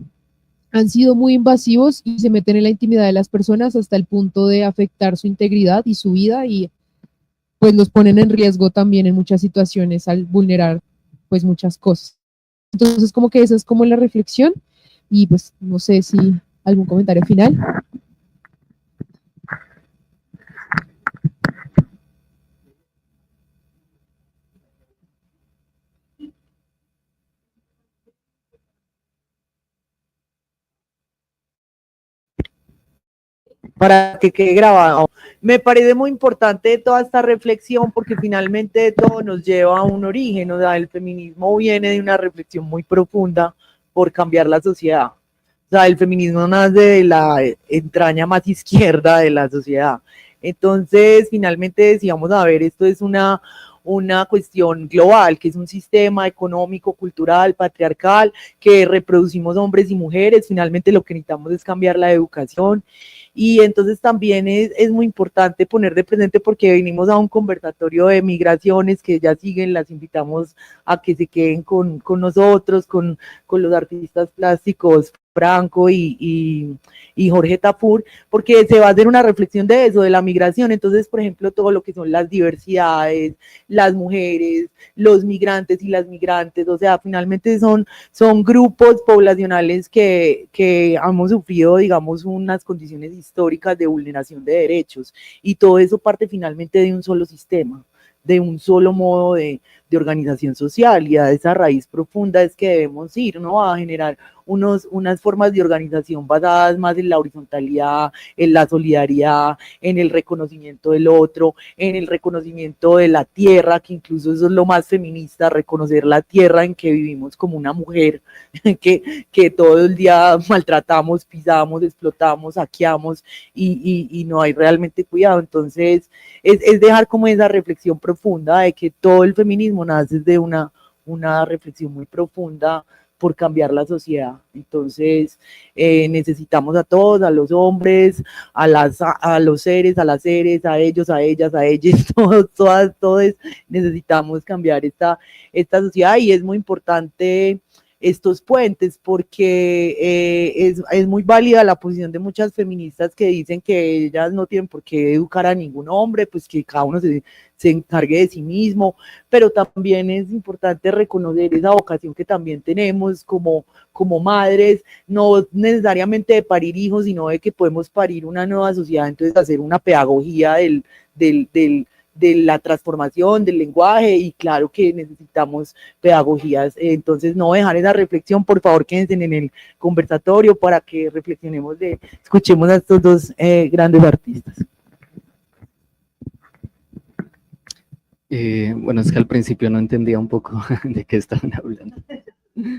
han sido muy invasivos y se meten en la intimidad de las personas hasta el punto de afectar su integridad y su vida y pues los ponen en riesgo también en muchas situaciones al vulnerar pues muchas cosas. Entonces como que esa es como la reflexión y pues no sé si algún comentario final. Para que quede grabado. Me parece muy importante toda esta reflexión porque finalmente todo nos lleva a un origen, o sea, el feminismo viene de una reflexión muy profunda por cambiar la sociedad. O sea, el feminismo nace de la entraña más izquierda de la sociedad. Entonces, finalmente decíamos, a ver, esto es una cuestión global, que es un sistema económico, cultural, patriarcal, que reproducimos hombres y mujeres, finalmente lo que necesitamos es cambiar la educación, y entonces también es muy importante poner de presente porque venimos a un conversatorio de migraciones que ya siguen, las invitamos a que se queden con nosotros, con los artistas plásticos Franco y Jorge Tafur, porque se va a hacer una reflexión de eso, de la migración. Entonces, por ejemplo, todo lo que son las diversidades, las mujeres, los migrantes y las migrantes, o sea, finalmente son grupos poblacionales que hemos sufrido, digamos, unas condiciones históricas de vulneración de derechos, y todo eso parte finalmente de un solo sistema, de un solo modo de organización social, y a esa raíz profunda es que debemos ir, ¿no? A generar unas formas de organización basadas más en la horizontalidad, en la solidaridad, en el reconocimiento del otro, en el reconocimiento de la tierra, que incluso eso es lo más feminista, reconocer la tierra en que vivimos como una mujer, que todo el día maltratamos, pisamos, explotamos, saqueamos, y no hay realmente cuidado. Entonces, es dejar como esa reflexión profunda de que todo el feminismo nace de una reflexión muy profunda por cambiar la sociedad. Entonces, necesitamos a todos, a los hombres, a los seres, a las seres, a ellos, a ellas, a ellas, todos necesitamos cambiar esta sociedad, y es muy importante estos puentes, porque es muy válida la posición de muchas feministas que dicen que ellas no tienen por qué educar a ningún hombre, pues que cada uno se encargue de sí mismo, pero también es importante reconocer esa vocación que también tenemos como madres, no necesariamente de parir hijos, sino de que podemos parir una nueva sociedad. Entonces, hacer una pedagogía de la transformación del lenguaje, y claro que necesitamos pedagogías. Entonces, no dejar esa reflexión, por favor, quédense en el conversatorio para que reflexionemos, escuchemos a estos dos grandes artistas. Bueno, es que al principio no entendía un poco de qué estaban hablando. Sí.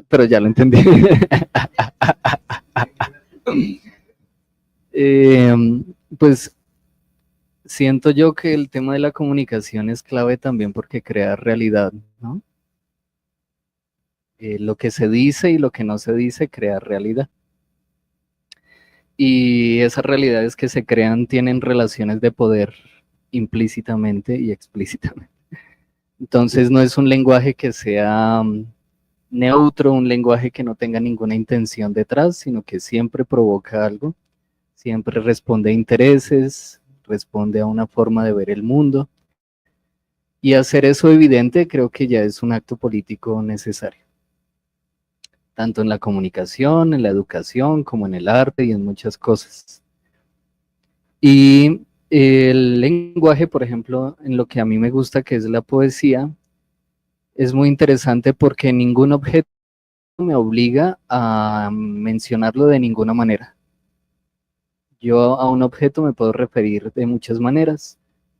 Pero ya lo entendí. Pues siento yo que el tema de la comunicación es clave también porque crea realidad, ¿no? Lo que se dice y lo que no se dice crea realidad. Y esas realidades que se crean tienen relaciones de poder implícitamente y explícitamente. Entonces no es un lenguaje que sea neutro, un lenguaje que no tenga ninguna intención detrás, sino que siempre provoca algo, siempre responde a intereses, responde a una forma de ver el mundo. Y hacer eso evidente creo que ya es un acto político necesario, tanto en la comunicación, en la educación, como en el arte y en muchas cosas. Y el lenguaje, por ejemplo, en lo que a mí me gusta, que es la poesía, es muy interesante porque ningún objeto me obliga a mencionarlo de ninguna manera. Yo a un objeto me puedo referir de muchas maneras,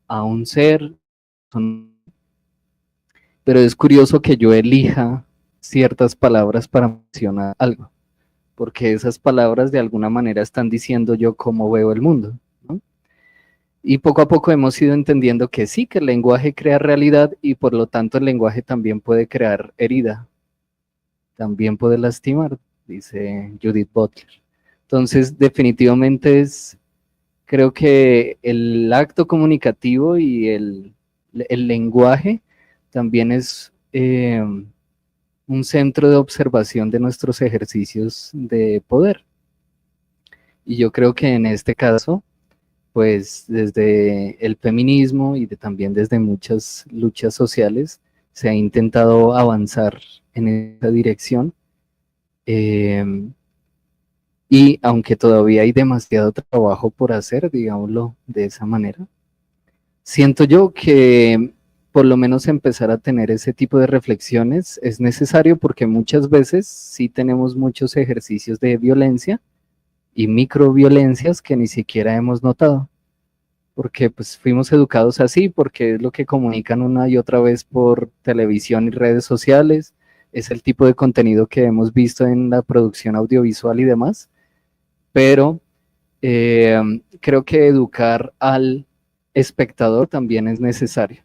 a un ser, pero es curioso que yo elija ciertas palabras para mencionar algo, porque esas palabras de alguna manera están diciendo yo cómo veo el mundo, ¿no? Y poco a poco hemos ido entendiendo que sí, que el lenguaje crea realidad, y por lo tanto el lenguaje también puede crear herida, también puede lastimar, dice Judith Butler. Entonces, definitivamente creo que el acto comunicativo y el lenguaje también es un centro de observación de nuestros ejercicios de poder. Y yo creo que en este caso, pues desde el feminismo y también desde muchas luchas sociales, se ha intentado avanzar en esa dirección. Y aunque todavía hay demasiado trabajo por hacer, digámoslo de esa manera, siento yo que por lo menos empezar a tener ese tipo de reflexiones es necesario, porque muchas veces sí tenemos muchos ejercicios de violencia y microviolencias que ni siquiera hemos notado, porque pues fuimos educados así, porque es lo que comunican una y otra vez por televisión y redes sociales, es el tipo de contenido que hemos visto en la producción audiovisual y demás, pero creo que educar al espectador también es necesario.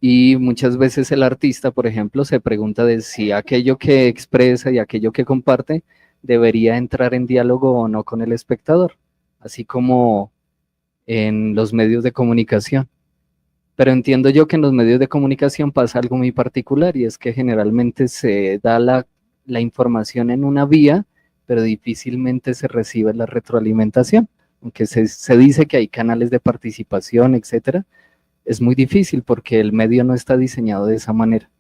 Y muchas veces el artista, por ejemplo, se pregunta de si aquello que expresa y aquello que comparte debería entrar en diálogo o no con el espectador, así como en los medios de comunicación. Pero entiendo yo que en los medios de comunicación pasa algo muy particular y es que generalmente se da la información en una vía, pero difícilmente se recibe la retroalimentación. Aunque se dice que hay canales de participación, etcétera, es muy difícil porque el medio no está diseñado de esa manera.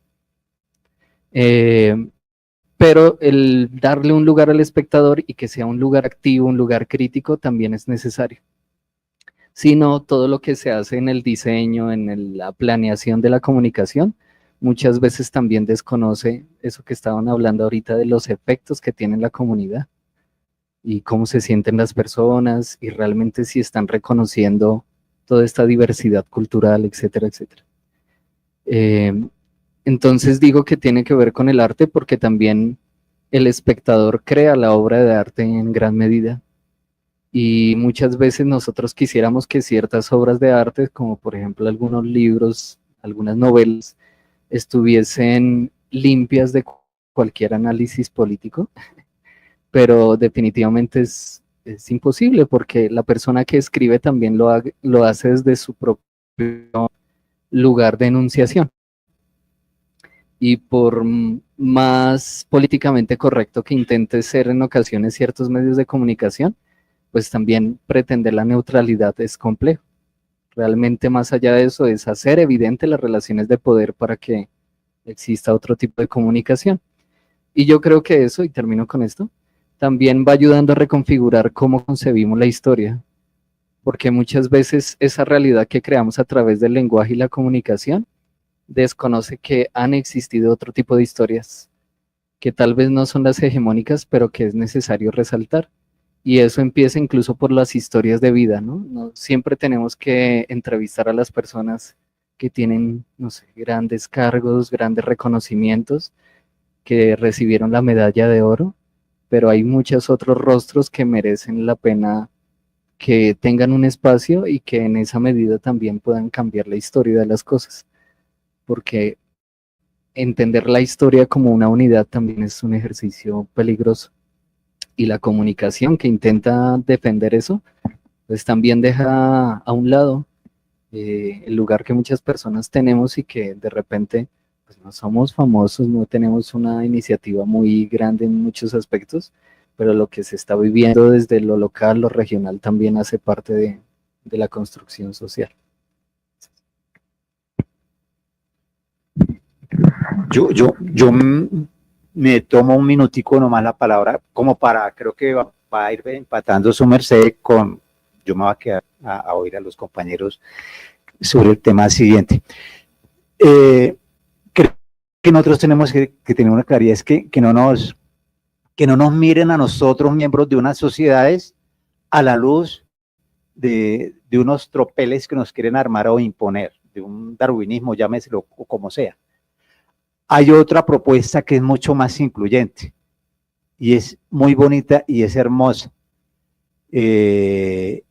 Pero el darle un lugar al espectador y que sea un lugar activo, un lugar crítico, también es necesario. Si no, todo lo que se hace en el diseño, en la planeación de la comunicación, muchas veces también desconoce eso que estaban hablando ahorita de los efectos que tiene la comunidad y cómo se sienten las personas y realmente si están reconociendo toda esta diversidad cultural, etcétera, etcétera. Entonces digo que tiene que ver con el arte porque también el espectador crea la obra de arte en gran medida. Y muchas veces nosotros quisiéramos que ciertas obras de arte, como por ejemplo algunos libros, algunas novelas, estuviesen limpias de cualquier análisis político, pero definitivamente es imposible porque la persona que escribe también lo hace desde su propio lugar de enunciación. Y por más políticamente correcto que intente ser en ocasiones ciertos medios de comunicación, pues también pretender la neutralidad es complejo. Realmente más allá de eso es hacer evidente las relaciones de poder para que exista otro tipo de comunicación. Y yo creo que eso, y termino con esto, también va ayudando a reconfigurar cómo concebimos la historia, porque muchas veces esa realidad que creamos a través del lenguaje y la comunicación desconoce que han existido otro tipo de historias, que tal vez no son las hegemónicas, pero que es necesario resaltar. Y eso empieza incluso por las historias de vida, ¿no? No siempre tenemos que entrevistar a las personas que tienen, no sé, grandes cargos, grandes reconocimientos, que recibieron la medalla de oro, pero hay muchos otros rostros que merecen la pena que tengan un espacio y que en esa medida también puedan cambiar la historia de las cosas, porque entender la historia como una unidad también es un ejercicio peligroso. Y la comunicación que intenta defender eso, pues también deja a un lado el lugar que muchas personas tenemos y que de repente pues no somos famosos, no tenemos una iniciativa muy grande en muchos aspectos, pero lo que se está viviendo desde lo local, lo regional, también hace parte de la construcción social. Me tomo un minutico nomás la palabra, como para, creo que va a ir empatando su merced con, yo me voy a quedar a oír a los compañeros sobre el tema siguiente. Creo que nosotros tenemos que tener una claridad, es que no nos miren a nosotros, miembros de unas sociedades, a la luz de unos tropeles que nos quieren armar o imponer, de un darwinismo, llámeselo como sea. Hay otra propuesta que es mucho más incluyente y es muy bonita y es hermosa. Es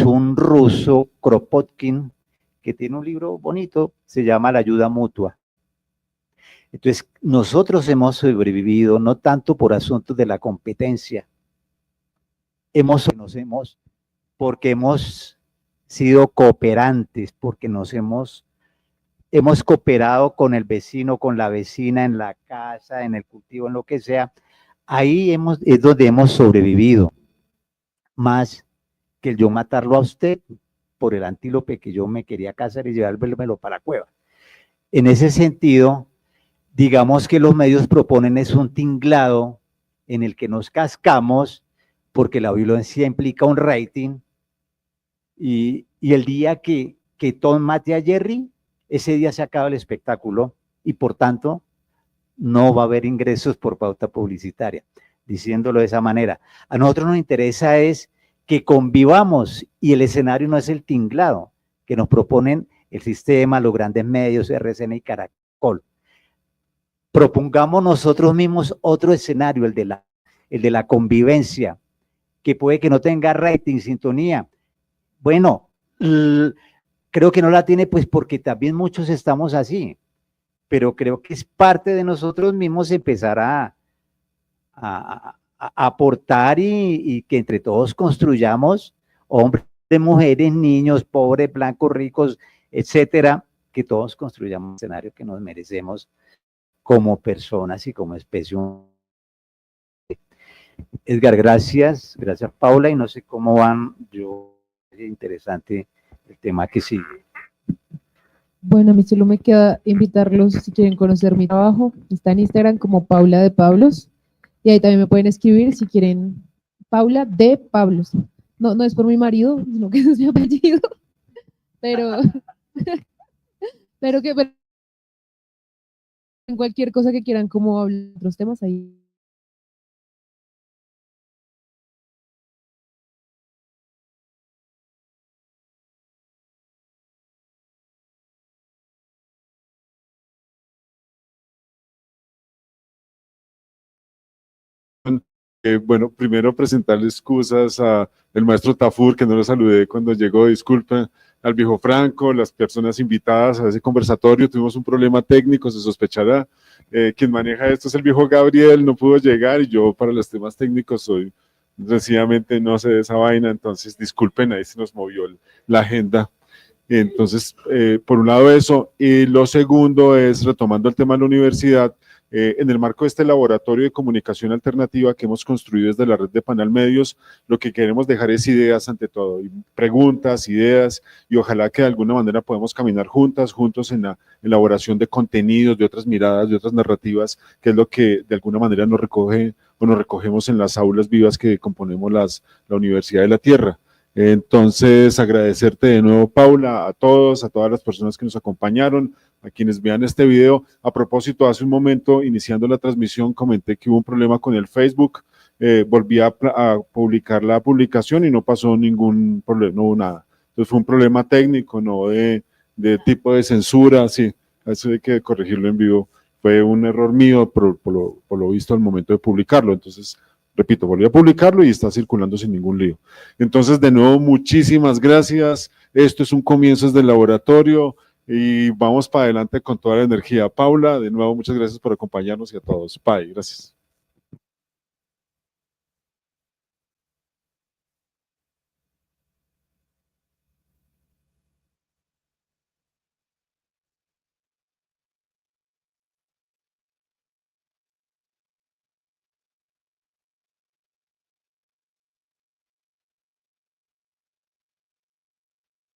un ruso, Kropotkin, que tiene un libro bonito, se llama La ayuda mutua. Entonces, nosotros hemos sobrevivido no tanto por asuntos de la competencia, porque hemos sido cooperantes, porque hemos cooperado con el vecino, con la vecina, en la casa, en el cultivo, en lo que sea. Ahí es donde hemos sobrevivido, más que el yo matarlo a usted por el antílope que yo me quería cazar y llevármelo para la cueva. En ese sentido, digamos que los medios proponen es un tinglado en el que nos cascamos porque la violencia implica un rating y el día que Tom mate a Jerry, ese día se acaba el espectáculo y por tanto no va a haber ingresos por pauta publicitaria, diciéndolo de esa manera. A nosotros nos interesa es que convivamos y el escenario no es el tinglado que nos proponen el sistema, los grandes medios, RCN y Caracol. Propongamos nosotros mismos otro escenario, el de la convivencia, que puede que no tenga rating, sintonía. Bueno, creo que no la tiene pues porque también muchos estamos así, pero creo que es parte de nosotros mismos empezar a aportar y que entre todos construyamos hombres, mujeres, niños, pobres, blancos, ricos, etcétera, que todos construyamos un escenario que nos merecemos como personas y como especie humana. Edgar, gracias Paula, y no sé cómo van, es interesante el tema que sigue. Bueno, a mí solo me queda invitarlos si quieren conocer mi trabajo. Está en Instagram como Paula de Pablos, y ahí también me pueden escribir si quieren. Paula de Pablos. No, no es por mi marido, sino que ese es mi apellido. Pero que en cualquier cosa que quieran como hablar de otros temas ahí. Bueno, primero presentarle excusas al maestro Tafur, que no lo saludé cuando llegó, disculpen, al viejo Franco, las personas invitadas a ese conversatorio, tuvimos un problema técnico, se sospechará, quien maneja esto es el viejo Gabriel, no pudo llegar, y yo para los temas técnicos soy, sencillamente no sé de esa vaina, entonces disculpen, ahí se nos movió la agenda. Entonces, por un lado eso, y lo segundo es, retomando el tema de la universidad, en el marco de este laboratorio de comunicación alternativa que hemos construido desde la red de Panal Medios, lo que queremos dejar es ideas ante todo, y preguntas, ideas, y ojalá que de alguna manera podamos caminar juntos en la elaboración de contenidos, de otras miradas, de otras narrativas, que es lo que de alguna manera nos recoge o nos recogemos en las aulas vivas que componemos la Universidad de la Tierra. Entonces, agradecerte de nuevo, Paula, a todos, a todas las personas que nos acompañaron, a quienes vean este video. A propósito, hace un momento, iniciando la transmisión, comenté que hubo un problema con el Facebook, volví a publicar la publicación y no pasó ningún problema, no hubo nada. Entonces fue un problema técnico, no de tipo de censura, sí, eso hay que corregirlo en vivo. Fue un error mío por lo visto al momento de publicarlo, entonces repito, volví a publicarlo y está circulando sin ningún lío. Entonces, de nuevo, muchísimas gracias. Esto es un comienzo desde el laboratorio y vamos para adelante con toda la energía. Paula, de nuevo, muchas gracias por acompañarnos y a todos. Bye, gracias.